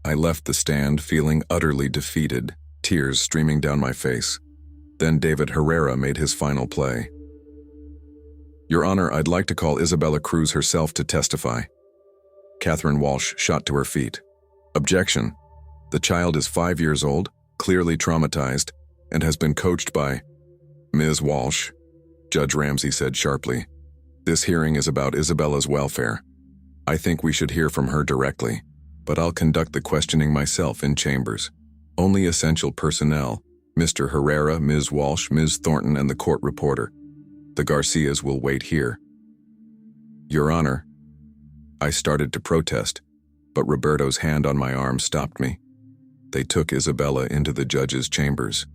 A: I left the stand feeling utterly defeated, tears streaming down my face. Then David Herrera made his final play. Your Honor, I'd like to call Isabella Cruz herself to testify. Catherine Walsh shot to her feet. Objection. The child is 5 years old, clearly traumatized, and has been coached by... Ms. Walsh, Judge Ramsey said sharply. This hearing is about Isabella's welfare. I think we should hear from her directly, but I'll conduct the questioning myself in chambers. Only essential personnel, Mr. Herrera, Ms. Walsh, Ms. Thornton, and the court reporter. The Garcias will wait here. Your Honor. I started to protest, but Roberto's hand on my arm stopped me. They took Isabella into the judge's chambers.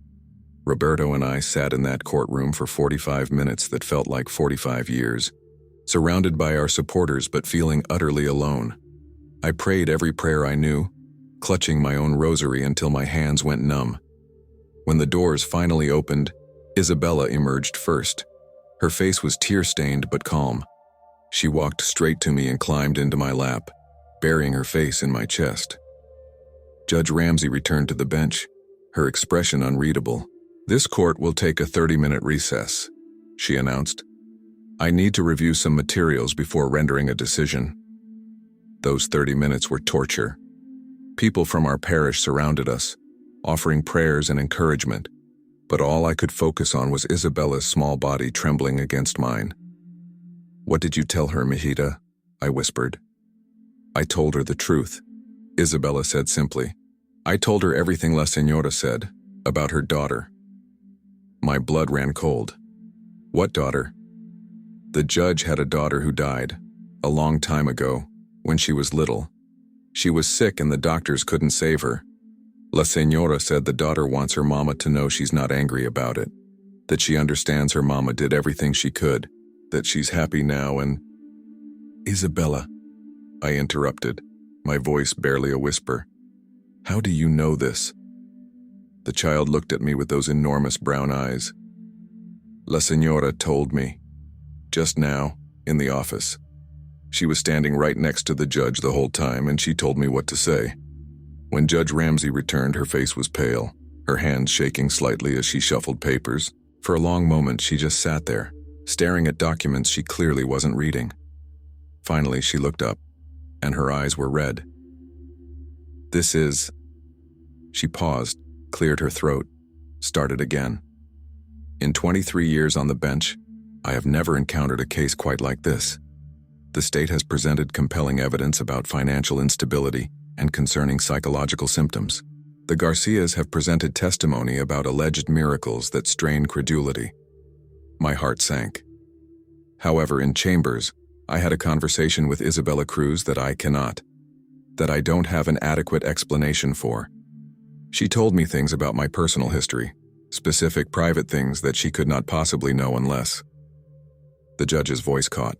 A: Roberto and I sat in that courtroom for 45 minutes that felt like 45 years, surrounded by our supporters but feeling utterly alone. I prayed every prayer I knew, clutching my own rosary until my hands went numb. When the doors finally opened, Isabella emerged first. Her face was tear-stained but calm. She walked straight to me and climbed into my lap, burying her face in my chest. Judge Ramsey returned to the bench, her expression unreadable. This court will take a 30-minute recess, she announced. I need to review some materials before rendering a decision. Those 30 minutes were torture. People from our parish surrounded us, offering prayers and encouragement, but all I could focus on was Isabella's small body trembling against mine. What did you tell her, Mijita? I whispered. I told her the truth, Isabella said simply. I told her everything La Señora said, about her daughter. My blood ran cold. What daughter? The judge had a daughter who died, a long time ago, when she was little. She was sick and the doctors couldn't save her. La Señora said the daughter wants her mama to know she's not angry about it, that she understands her mama did everything she could, that she's happy now and... Isabella, I interrupted, my voice barely a whisper. How do you know this? The child looked at me with those enormous brown eyes. La Señora told me. Just now, in the office. She was standing right next to the judge the whole time and she told me what to say. When Judge Ramsey returned, her face was pale, her hands shaking slightly as she shuffled papers. For a long moment, she just sat there, staring at documents she clearly wasn't reading. Finally, she looked up, and her eyes were red. This is... She paused, cleared her throat, started again. In 23 years on the bench, I have never encountered a case quite like this. The state has presented compelling evidence about financial instability and concerning psychological symptoms. The Garcias have presented testimony about alleged miracles that strain credulity. My heart sank. However, in chambers, I had a conversation with Isabella Cruz that I don't have an adequate explanation for. She told me things about my personal history, specific private things that she could not possibly know unless... The judge's voice caught.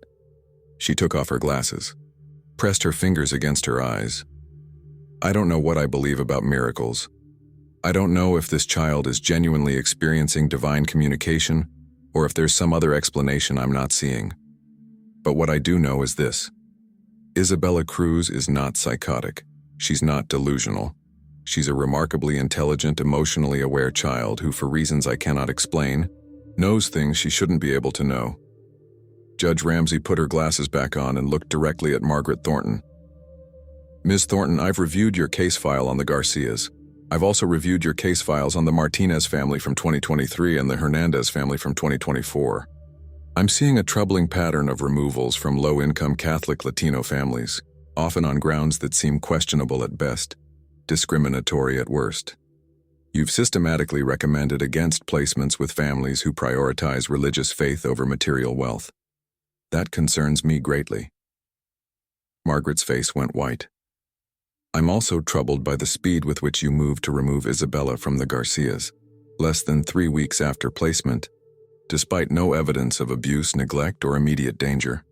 A: She took off her glasses, pressed her fingers against her eyes. I don't know what I believe about miracles. I don't know if this child is genuinely experiencing divine communication or if there's some other explanation I'm not seeing. But what I do know is this. Isabella Cruz is not psychotic. She's not delusional. She's a remarkably intelligent, emotionally aware child who, for reasons I cannot explain, knows things she shouldn't be able to know. Judge Ramsey put her glasses back on and looked directly at Margaret Thornton. Ms. Thornton, I've reviewed your case file on the Garcias. I've also reviewed your case files on the Martinez family from 2023 and the Hernandez family from 2024. I'm seeing a troubling pattern of removals from low-income Catholic Latino families, often on grounds that seem questionable at best, discriminatory at worst. You've systematically recommended against placements with families who prioritize religious faith over material wealth. That concerns me greatly. Margaret's face went white. I'm also troubled by the speed with which you moved to remove Isabella from the Garcias, less than 3 weeks after placement, despite no evidence of abuse, neglect, or immediate danger.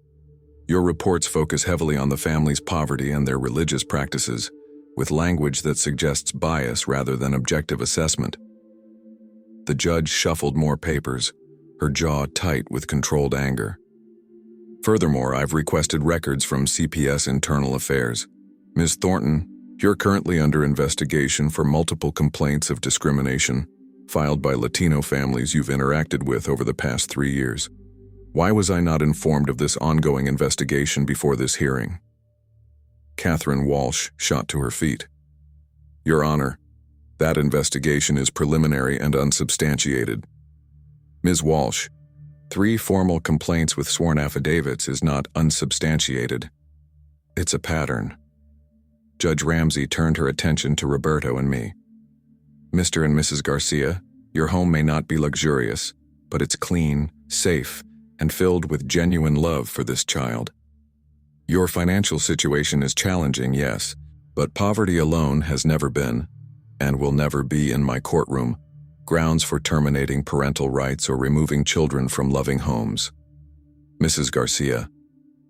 A: Your reports focus heavily on the family's poverty and their religious practices, with language that suggests bias rather than objective assessment. The judge shuffled more papers, her jaw tight with controlled anger. Furthermore, I've requested records from CPS Internal Affairs. Ms. Thornton, you're currently under investigation for multiple complaints of discrimination filed by Latino families you've interacted with over the past 3 years. Why was I not informed of this ongoing investigation before this hearing? Catherine Walsh shot to her feet. Your Honor, that investigation is preliminary and unsubstantiated. Ms. Walsh, 3 formal complaints with sworn affidavits is not unsubstantiated. It's a pattern. Judge Ramsey turned her attention to Roberto and me. Mr. and Mrs. Garcia, your home may not be luxurious, but it's clean, safe, and filled with genuine love for this child. Your financial situation is challenging, yes, but poverty alone has never been, and will never be in my courtroom, grounds for terminating parental rights or removing children from loving homes. Mrs. Garcia,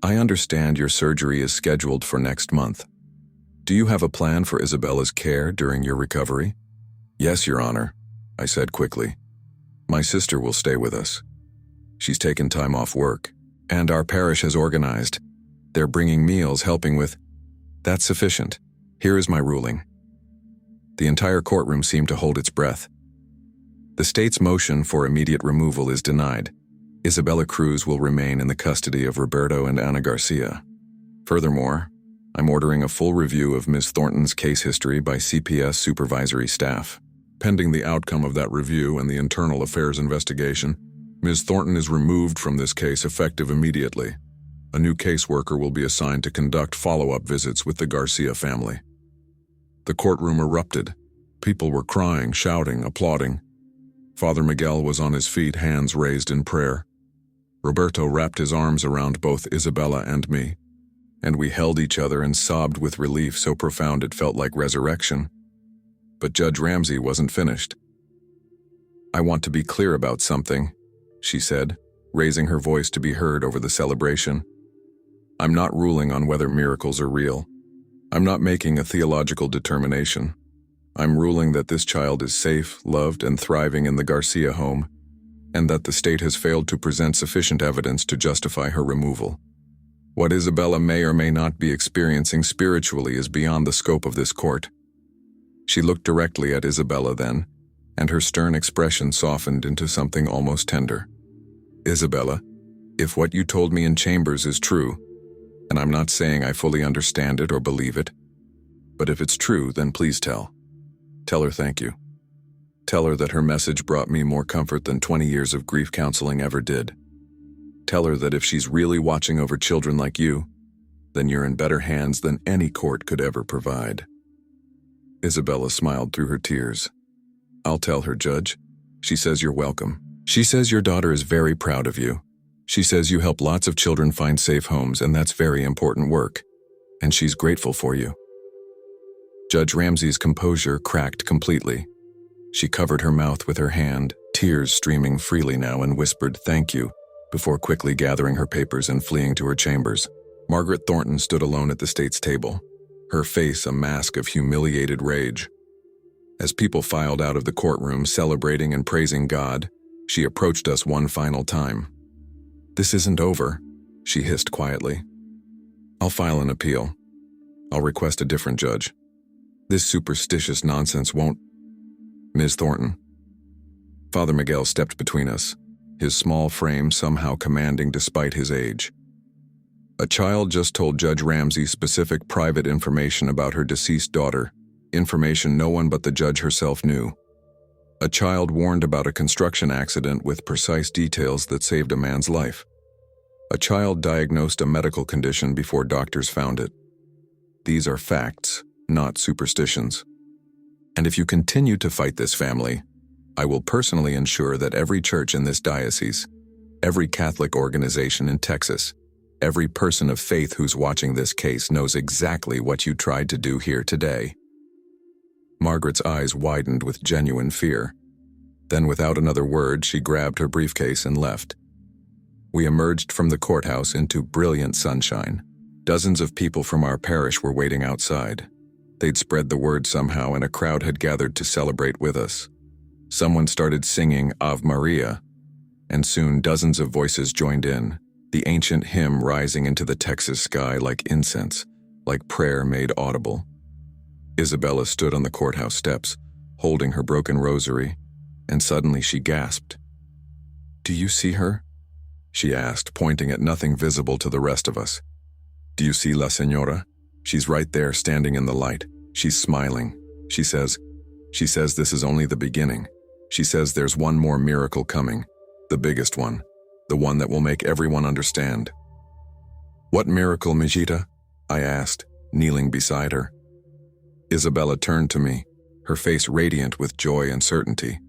A: I understand your surgery is scheduled for next month. Do you have a plan for Isabella's care during your recovery? Yes, Your Honor, I said quickly. My sister will stay with us. She's taken time off work, and our parish has organized. They're bringing meals, helping with... That's sufficient. Here is my ruling. The entire courtroom seemed to hold its breath. The state's motion for immediate removal is denied. Isabella Cruz will remain in the custody of Roberto and Ana Garcia. Furthermore, I'm ordering a full review of Ms. Thornton's case history by CPS supervisory staff. Pending the outcome of that review and the internal affairs investigation, Ms. Thornton is removed from this case effective immediately. A new caseworker will be assigned to conduct follow-up visits with the Garcia family. The courtroom erupted. People were crying, shouting, applauding. Father Miguel was on his feet, hands raised in prayer. Roberto wrapped his arms around both Isabella and me, and we held each other and sobbed with relief so profound it felt like resurrection. But Judge Ramsey wasn't finished. I want to be clear about something, she said, raising her voice to be heard over the celebration. I'm not ruling on whether miracles are real. I'm not making a theological determination. I'm ruling that this child is safe, loved, and thriving in the Garcia home, and that the state has failed to present sufficient evidence to justify her removal. What Isabella may or may not be experiencing spiritually is beyond the scope of this court. She looked directly at Isabella then, and her stern expression softened into something almost tender. Isabella, if what you told me in chambers is true, and I'm not saying I fully understand it or believe it, but if it's true, then please tell. Tell her thank you. Tell her that her message brought me more comfort than 20 years of grief counseling ever did. Tell her that if she's really watching over children like you, then you're in better hands than any court could ever provide. Isabella smiled through her tears. I'll tell her, Judge. She says you're welcome. She says your daughter is very proud of you. She says you help lots of children find safe homes, and that's very important work. And she's grateful for you. Judge Ramsey's composure cracked completely. She covered her mouth with her hand, tears streaming freely now, and whispered, "Thank you," before quickly gathering her papers and fleeing to her chambers. Margaret Thornton stood alone at the state's table, her face a mask of humiliated rage. As people filed out of the courtroom celebrating and praising God, She approached us one final time. "This isn't over," she hissed quietly. "I'll file an appeal. I'll request a different judge. This superstitious nonsense won't—" "Ms. Thornton." Father Miguel stepped between us, his small frame somehow commanding despite his age. "A child just told Judge Ramsey specific private information about her deceased daughter, information no one but the judge herself knew. A child warned about a construction accident with precise details that saved a man's life. A child diagnosed a medical condition before doctors found it. These are facts, not superstitions. And if you continue to fight this family, I will personally ensure that every church in this diocese, every Catholic organization in Texas, every person of faith who's watching this case knows exactly what you tried to do here today." Margaret's eyes widened with genuine fear. Then, without another word, she grabbed her briefcase and left. We emerged from the courthouse into brilliant sunshine. Dozens of people from our parish were waiting outside. They'd spread the word somehow, and a crowd had gathered to celebrate with us. Someone started singing Ave Maria, and soon dozens of voices joined in, the ancient hymn rising into the Texas sky like incense, like prayer made audible. Isabella stood on the courthouse steps, holding her broken rosary, and suddenly she gasped. "Do you see her?" she asked, pointing at nothing visible to the rest of us. "Do you see La Señora? She's right there, standing in the light. She's smiling. She says this is only the beginning. She says there's one more miracle coming, the biggest one, the one that will make everyone understand." "What miracle, Mijita?" I asked, kneeling beside her. Isabella turned to me, her face radiant with joy and certainty.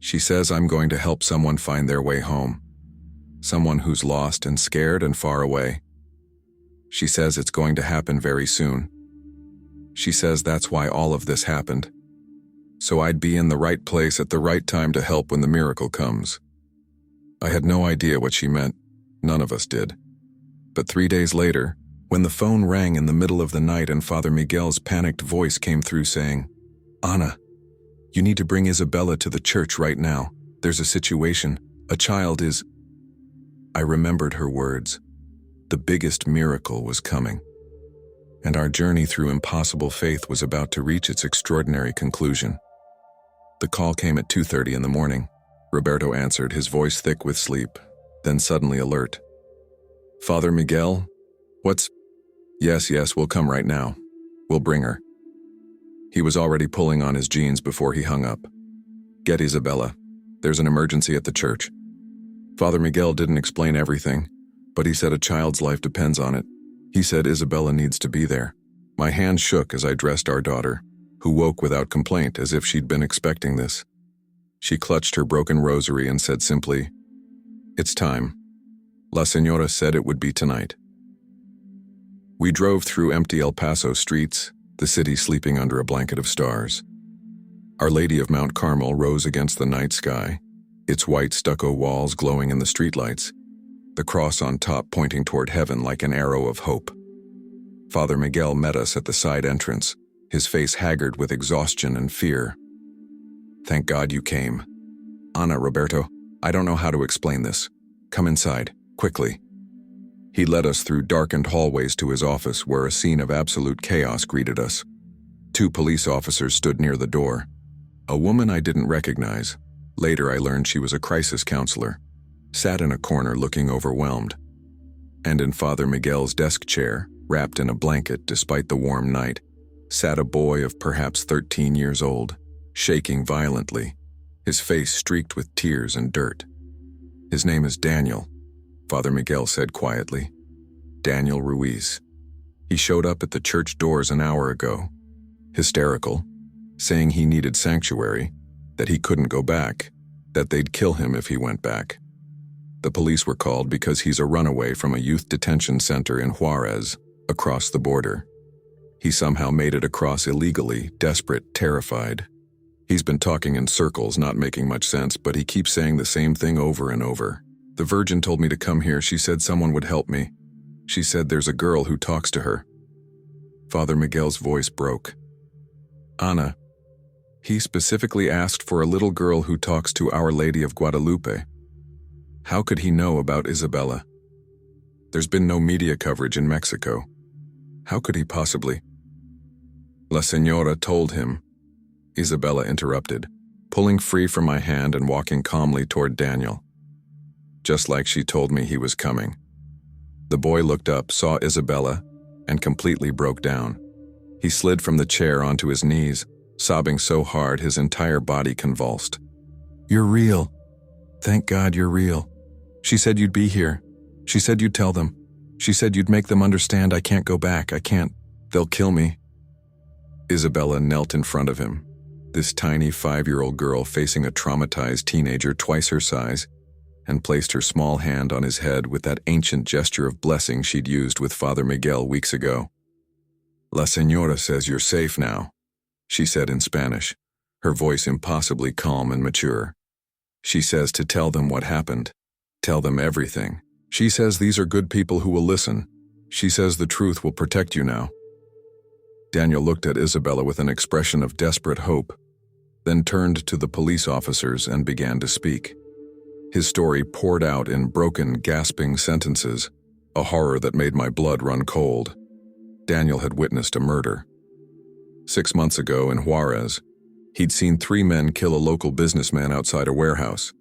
A: "She says I'm going to help someone find their way home. Someone who's lost and scared and far away. She says it's going to happen very soon. She says that's why all of this happened. So I'd be in the right place at the right time to help when the miracle comes." I had no idea what she meant. None of us did. But 3 days later, when the phone rang in the middle of the night and Father Miguel's panicked voice came through saying, "Ana, you need to bring Isabella to the church right now. There's a situation. A child is—" I remembered her words. The biggest miracle was coming. And our journey through impossible faith was about to reach its extraordinary conclusion. The call came at 2:30 in the morning. Roberto answered, his voice thick with sleep, then suddenly alert. "Father Miguel? What's—" Yes, we'll come right now. We'll bring her." He was already pulling on his jeans before he hung up. "Get Isabella. There's an emergency at the church." Father Miguel didn't explain everything, but he said a child's life depends on it. He said Isabella needs to be there. My hand shook as I dressed our daughter, who woke without complaint as if she'd been expecting this. She clutched her broken rosary and said simply, "It's time. La Señora said it would be tonight." We drove through empty El Paso streets, the city sleeping under a blanket of stars. Our Lady of Mount Carmel rose against the night sky, its white stucco walls glowing in the streetlights, the cross on top pointing toward heaven like an arrow of hope. Father Miguel met us at the side entrance, his face haggard with exhaustion and fear. "Thank God you came. Ana, Roberto, I don't know how to explain this. Come inside, quickly." He led us through darkened hallways to his office where a scene of absolute chaos greeted us. 2 police officers stood near the door. A woman I didn't recognize, later I learned she was a crisis counselor, sat in a corner looking overwhelmed. And in Father Miguel's desk chair, wrapped in a blanket despite the warm night, sat a boy of perhaps 13 years old, shaking violently, his face streaked with tears and dirt. "His name is Daniel," Father Miguel said quietly. "Daniel Ruiz. He showed up at the church doors an hour ago, hysterical, saying he needed sanctuary, that he couldn't go back, that they'd kill him if he went back. The police were called because he's a runaway from a youth detention center in Juarez, across the border. He somehow made it across illegally, desperate, terrified. He's been talking in circles, not making much sense, but he keeps saying the same thing over and over. The Virgin told me to come here. She said someone would help me. She said there's a girl who talks to her." Father Miguel's voice broke. "Ana, He specifically asked for a little girl who talks to Our Lady of Guadalupe. How could he know about Isabella? There's been no media coverage in Mexico. How could he possibly? La Señora told him. Isabella interrupted, pulling free from my hand and walking calmly toward Daniel. Just like she told me he was coming. The boy looked up, saw Isabella, and completely broke down. He slid from the chair onto his knees, sobbing so hard his entire body convulsed. "You're real. Thank God you're real. She said you'd be here. She said you'd tell them. She said you'd make them understand I can't go back. I can't. They'll kill me." Isabella knelt in front of him, this tiny 5-year-old girl facing a traumatized teenager twice her size, and placed her small hand on his head with that ancient gesture of blessing she'd used with Father Miguel weeks ago. "La Señora says you're safe now," she said in Spanish, her voice impossibly calm and mature. "She says to tell them what happened. Tell them everything. She says these are good people who will listen. She says the truth will protect you now." Daniel looked at Isabella with an expression of desperate hope, then turned to the police officers and began to speak. His story poured out in broken, gasping sentences, a horror that made my blood run cold. Daniel had witnessed a murder. 6 months ago in Juarez, he'd seen 3 men kill a local businessman outside a warehouse.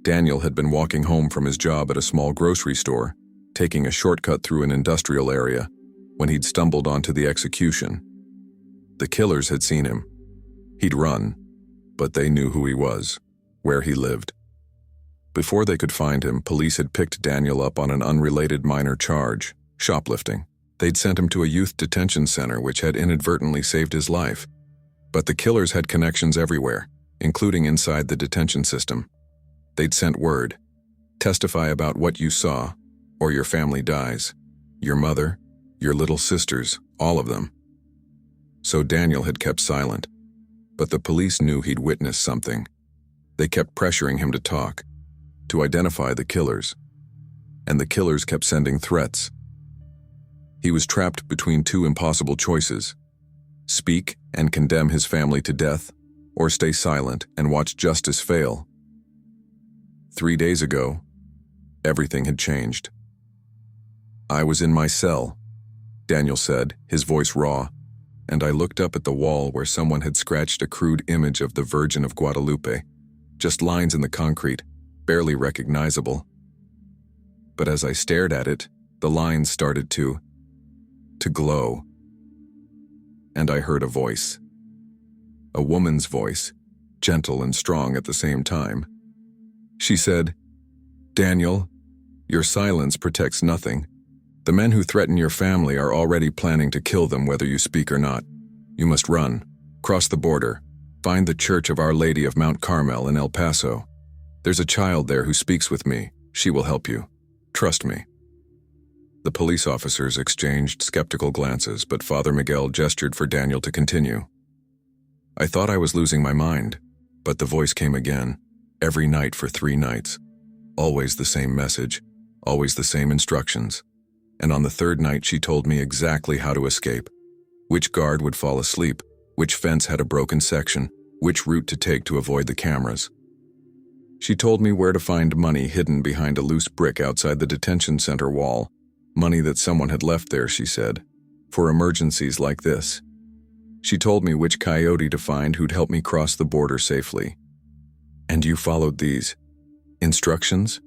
A: Daniel had been walking home from his job at a small grocery store, taking a shortcut through an industrial area, when he'd stumbled onto the execution. The killers had seen him. He'd run, but they knew who he was, where he lived. Before they could find him, police had picked Daniel up on an unrelated minor charge, shoplifting. They'd sent him to a youth detention center which had inadvertently saved his life. But the killers had connections everywhere, including inside the detention system. They'd sent word, "Testify about what you saw, or your family dies. Your mother, your little sisters, all of them." So Daniel had kept silent. But the police knew he'd witnessed something. They kept pressuring him to talk, to identify the killers. And the killers kept sending threats. He was trapped between 2 impossible choices: speak and condemn his family to death, or stay silent and watch justice fail. 3 days ago, everything had changed. "I was in my cell," Daniel said, his voice raw, and I looked up at the wall where someone had scratched a crude image of the Virgin of Guadalupe, just lines in the concrete, barely recognizable. But as I stared at it, the lines started to glow. And I heard a voice. A woman's voice, gentle and strong at the same time. She said, "Daniel, your silence protects nothing. The men who threaten your family are already planning to kill them whether you speak or not. You must run, cross the border, find the Church of Our Lady of Mount Carmel in El Paso. There's a child there who speaks with me. She will help you. Trust me." The police officers exchanged skeptical glances, but Father Miguel gestured for Daniel to continue. I thought I was losing my mind, but the voice came again, every night for 3 nights. Always the same message, always the same instructions. And on the 3rd night she told me exactly how to escape, which guard would fall asleep, which fence had a broken section, which route to take to avoid the cameras. She told me where to find money hidden behind a loose brick outside the detention center wall, money that someone had left there, she said, for emergencies like this. She told me which coyote to find who'd help me cross the border safely. "And you followed these instructions?"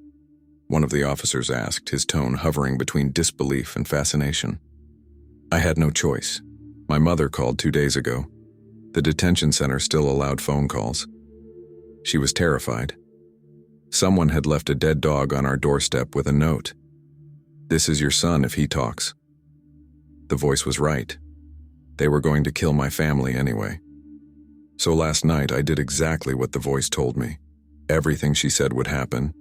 A: one of the officers asked, his tone hovering between disbelief and fascination. "I had no choice. My mother called 2 days ago. The detention center still allowed phone calls. She was terrified. Someone had left a dead dog on our doorstep with a note. 'This is your son if he talks.' The voice was right. They were going to kill my family anyway. So last night I did exactly what the voice told me. Everything she said would happen,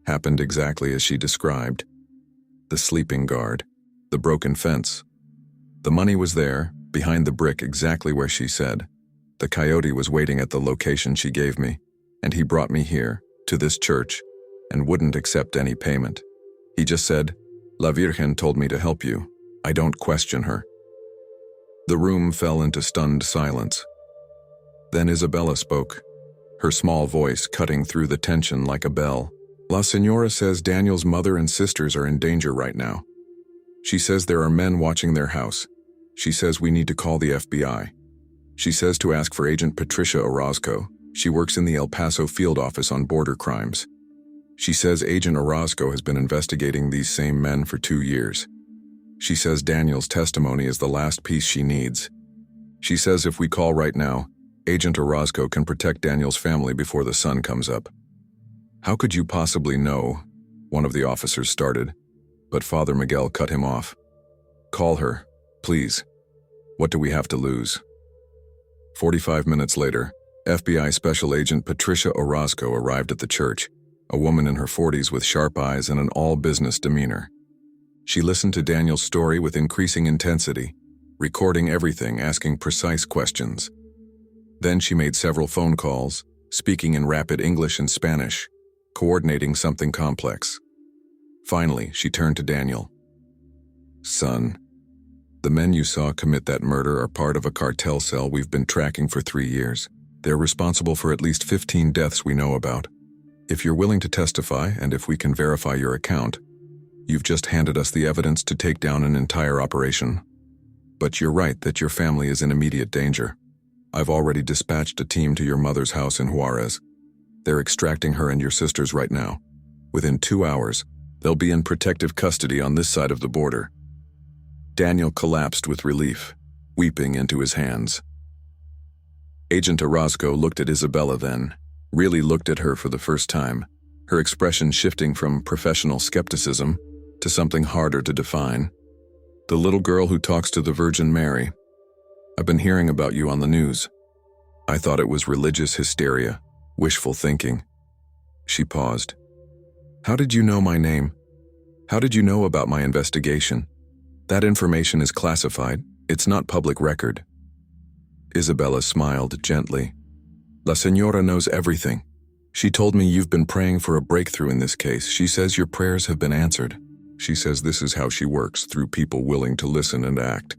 A: happened exactly as she described. The sleeping guard, the broken fence. The money was there, behind the brick exactly where she said. The coyote was waiting at the location she gave me, and he brought me here, to this church, and wouldn't accept any payment. He just said, 'La Virgen told me to help you. I don't question her.'" The room fell into stunned silence. Then Isabella spoke, her small voice cutting through the tension like a bell. La Senora says Daniel's mother and sisters are in danger right now. She says there are men watching their house. She says we need to call the FBI. She says to ask for Agent Patricia Orozco. She works in the El Paso field office on border crimes. She says Agent Orozco has been investigating these same men for 2 years. She says Daniel's testimony is the last piece she needs. She says if we call right now, Agent Orozco can protect Daniel's family before the sun comes up. How could you possibly know? One of the officers started, but Father Miguel cut him off. Call her, please. What do we have to lose? 45 minutes later, FBI Special Agent Patricia Orozco arrived at the church, a woman in her 40s with sharp eyes and an all-business demeanor. She listened to Daniel's story with increasing intensity, recording everything, asking precise questions. Then she made several phone calls, speaking in rapid English and Spanish, coordinating something complex. Finally, she turned to Daniel. Son, the men you saw commit that murder are part of a cartel cell we've been tracking for 3 years. They're responsible for at least 15 deaths we know about. If you're willing to testify, and if we can verify your account, you've just handed us the evidence to take down an entire operation. But you're right that your family is in immediate danger. I've already dispatched a team to your mother's house in Juarez. They're extracting her and your sisters right now. Within 2 hours, they'll be in protective custody on this side of the border. Daniel collapsed with relief, weeping into his hands. Agent Orozco looked at Isabella then, really looked at her for the first time, her expression shifting from professional skepticism to something harder to define. The little girl who talks to the Virgin Mary. I've been hearing about you on the news. I thought it was religious hysteria, wishful thinking. She paused. How did you know my name? How did you know about my investigation? That information is classified. It's not public record. Isabella smiled gently. La Senora knows everything. She told me you've been praying for a breakthrough in this case. She says your prayers have been answered. She says this is how she works, through people willing to listen and act.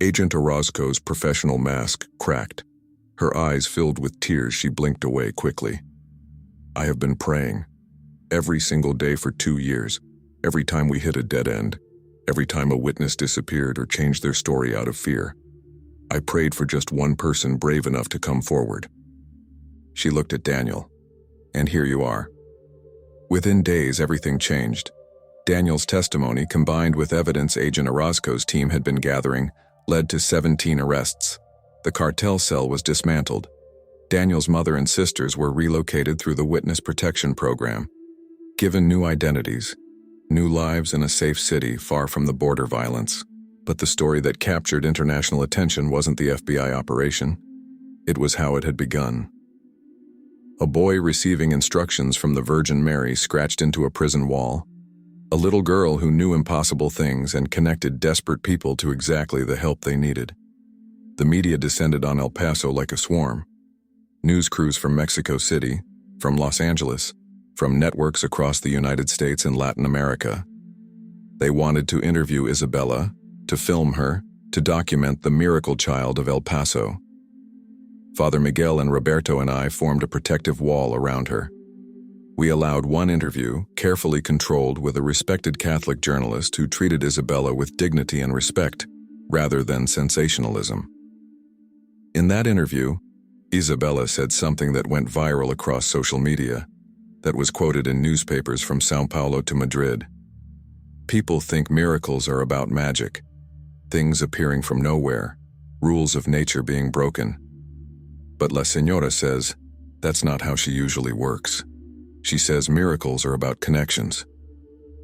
A: Agent Orozco's professional mask cracked. Her eyes filled with tears, she blinked away quickly. I have been praying. Every single day for 2 years. Every time we hit a dead end. Every time a witness disappeared or changed their story out of fear. I prayed for just one person brave enough to come forward. She looked at Daniel. And here you are. Within days, everything changed. Daniel's testimony, combined with evidence Agent Orozco's team had been gathering, led to 17 arrests. The cartel cell was dismantled. Daniel's mother and sisters were relocated through the Witness Protection Program, given new identities, new lives in a safe city far from the border violence. But the story that captured international attention wasn't the FBI operation. It was how it had begun. A boy receiving instructions from the Virgin Mary scratched into a prison wall. A little girl who knew impossible things and connected desperate people to exactly the help they needed. The media descended on El Paso like a swarm. News crews from Mexico City, from Los Angeles, from networks across the United States and Latin America. They wanted to interview Isabella, to film her, to document the miracle child of El Paso. Father Miguel and Roberto and I formed a protective wall around her. We allowed one interview, carefully controlled, with a respected Catholic journalist who treated Isabella with dignity and respect, rather than sensationalism. In that interview, Isabella said something that went viral across social media, that was quoted in newspapers from São Paulo to Madrid. People think miracles are about magic, things appearing from nowhere, rules of nature being broken. But La Senora says that's not how she usually works. She says miracles are about connections,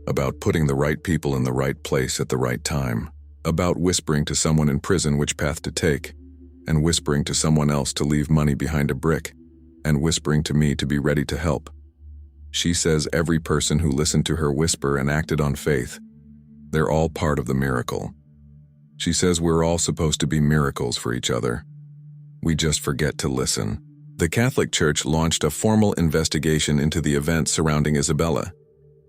A: about putting the right people in the right place at the right time, about whispering to someone in prison which path to take, and whispering to someone else to leave money behind a brick, and whispering to me to be ready to help. She says every person who listened to her whisper and acted on faith, they're all part of the miracle. She says we're all supposed to be miracles for each other. We just forget to listen. The Catholic Church launched a formal investigation into the events surrounding Isabella,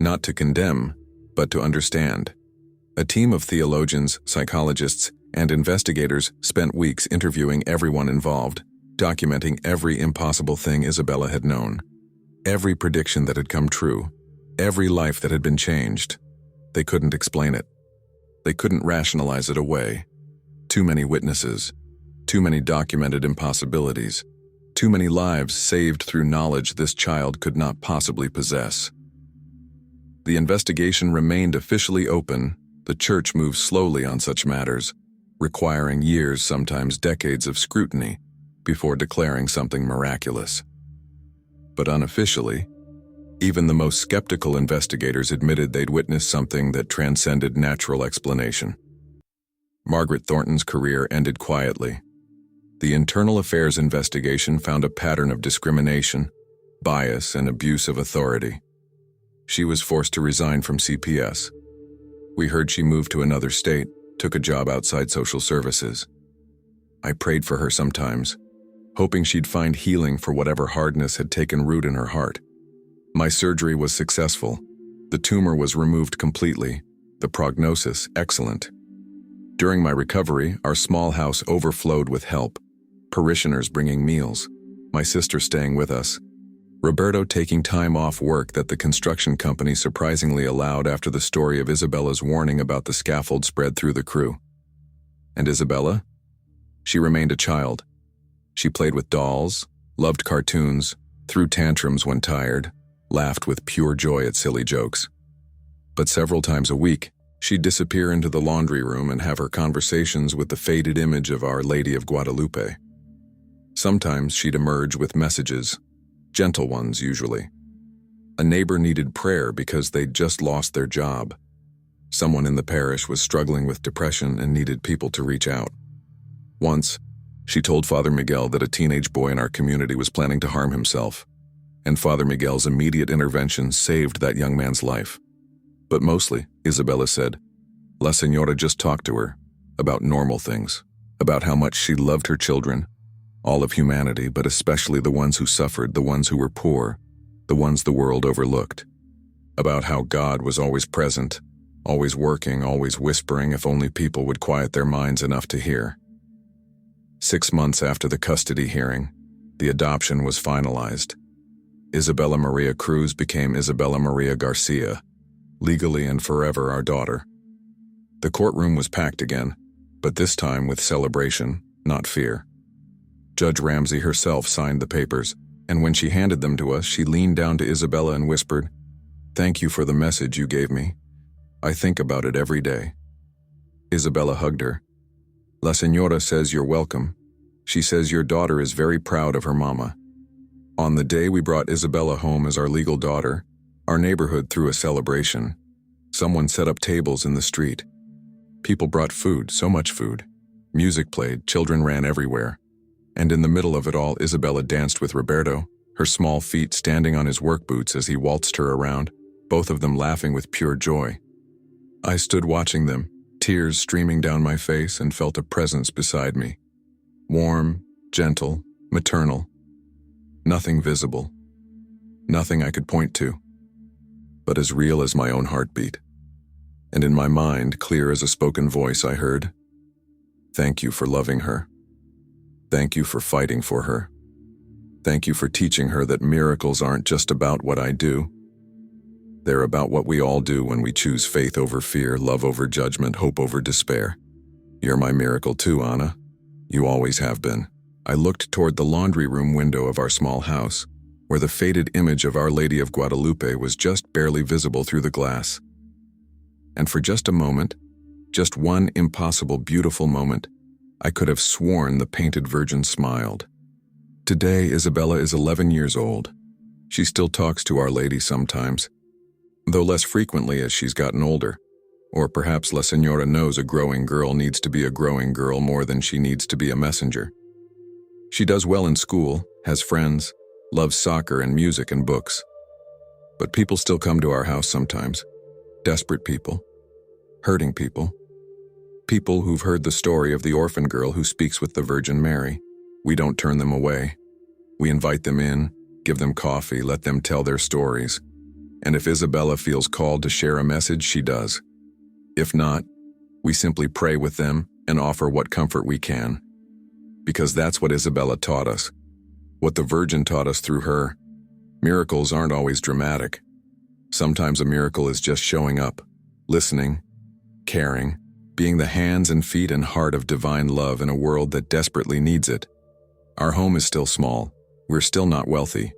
A: not to condemn, but to understand. A team of theologians, psychologists, and investigators spent weeks interviewing everyone involved. documenting every impossible thing Isabella had known, every prediction that had come true, every life that had been changed. They couldn't explain it. They couldn't rationalize it away. Too many witnesses, too many documented impossibilities, too many lives saved through knowledge this child could not possibly possess. The investigation remained officially open. The church moved slowly on such matters, requiring years, sometimes decades of scrutiny before declaring something miraculous. But unofficially, even the most skeptical investigators admitted they'd witnessed something that transcended natural explanation. Margaret Thornton's career ended quietly. The internal affairs investigation found a pattern of discrimination, bias, and abuse of authority. She was forced to resign from CPS. We heard she moved to another state, took a job outside social services. I prayed for her sometimes, hoping she'd find healing for whatever hardness had taken root in her heart. My surgery was successful. The tumor was removed completely, the prognosis excellent. During my recovery, our small house overflowed with help, parishioners bringing meals, my sister staying with us, Roberto taking time off work that the construction company surprisingly allowed after the story of Isabella's warning about the scaffold spread through the crew. And Isabella? She remained a child. She played with dolls, loved cartoons, threw tantrums when tired, laughed with pure joy at silly jokes. But several times a week, she'd disappear into the laundry room and have her conversations with the faded image of Our Lady of Guadalupe. Sometimes she'd emerge with messages, gentle ones usually. A neighbor needed prayer because they'd just lost their job. Someone in the parish was struggling with depression and needed people to reach out. Once, she told Father Miguel that a teenage boy in our community was planning to harm himself, and Father Miguel's immediate intervention saved that young man's life. But mostly, Isabella said, La Señora just talked to her about normal things, about how much she loved her children, all of humanity, but especially the ones who suffered, the ones who were poor, the ones the world overlooked, about how God was always present, always working, always whispering if only people would quiet their minds enough to hear. 6 months after the custody hearing, the adoption was finalized. Isabella Maria Cruz became Isabella Maria Garcia, legally and forever our daughter. The courtroom was packed again, but this time with celebration, not fear. Judge Ramsey herself signed the papers, and when she handed them to us, she leaned down to Isabella and whispered, "Thank you for the message you gave me. I think about it every day." Isabella hugged her. La Señora says you're welcome. She says your daughter is very proud of her mama. On the day we brought Isabella home as our legal daughter, our neighborhood threw a celebration. Someone set up tables in the street. People brought food, so much food. Music played, children ran everywhere. And in the middle of it all, Isabella danced with Roberto, her small feet standing on his work boots as he waltzed her around, both of them laughing with pure joy. I stood watching them, tears streaming down my face, and felt a presence beside me. Warm, gentle, maternal. Nothing visible. Nothing I could point to. But as real as my own heartbeat. And in my mind, clear as a spoken voice, I heard, "Thank you for loving her. Thank you for fighting for her. Thank you for teaching her that miracles aren't just about what I do. They're about what we all do when we choose faith over fear, love over judgment, hope over despair. You're my miracle too, Anna. You always have been." I looked toward the laundry room window of our small house, where the faded image of Our Lady of Guadalupe was just barely visible through the glass. And for just a moment, just one impossible, beautiful moment, I could have sworn the painted Virgin smiled. Today, Isabella is 11 years old. She still talks to Our Lady sometimes, though less frequently as she's gotten older. Or perhaps La Señora knows a growing girl needs to be a growing girl more than she needs to be a messenger. She does well in school, has friends, loves soccer and music and books. But people still come to our house sometimes. Desperate people. Hurting people. People who've heard the story of the orphan girl who speaks with the Virgin Mary. We don't turn them away. We invite them in, give them coffee, let them tell their stories. And if Isabella feels called to share a message, she does. If not, we simply pray with them and offer what comfort we can. because that's what Isabella taught us. What the Virgin taught us through her. Miracles aren't always dramatic. Sometimes a miracle is just showing up, listening, caring, being the hands and feet and heart of divine love in a world that desperately needs it. Our home is still small. We're still not wealthy.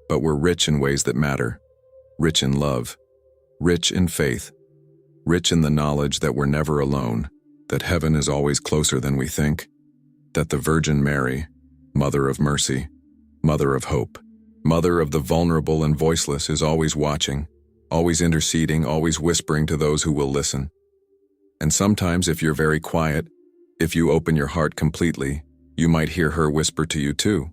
A: But we're rich in ways that matter. Rich in love. Rich in faith. Rich in the knowledge that we're never alone, that heaven is always closer than we think, that the Virgin Mary, Mother of Mercy, Mother of Hope, Mother of the vulnerable and voiceless, is always watching, always interceding, always whispering to those who will listen. And sometimes, if you're very quiet, if you open your heart completely, you might hear her whisper to you too.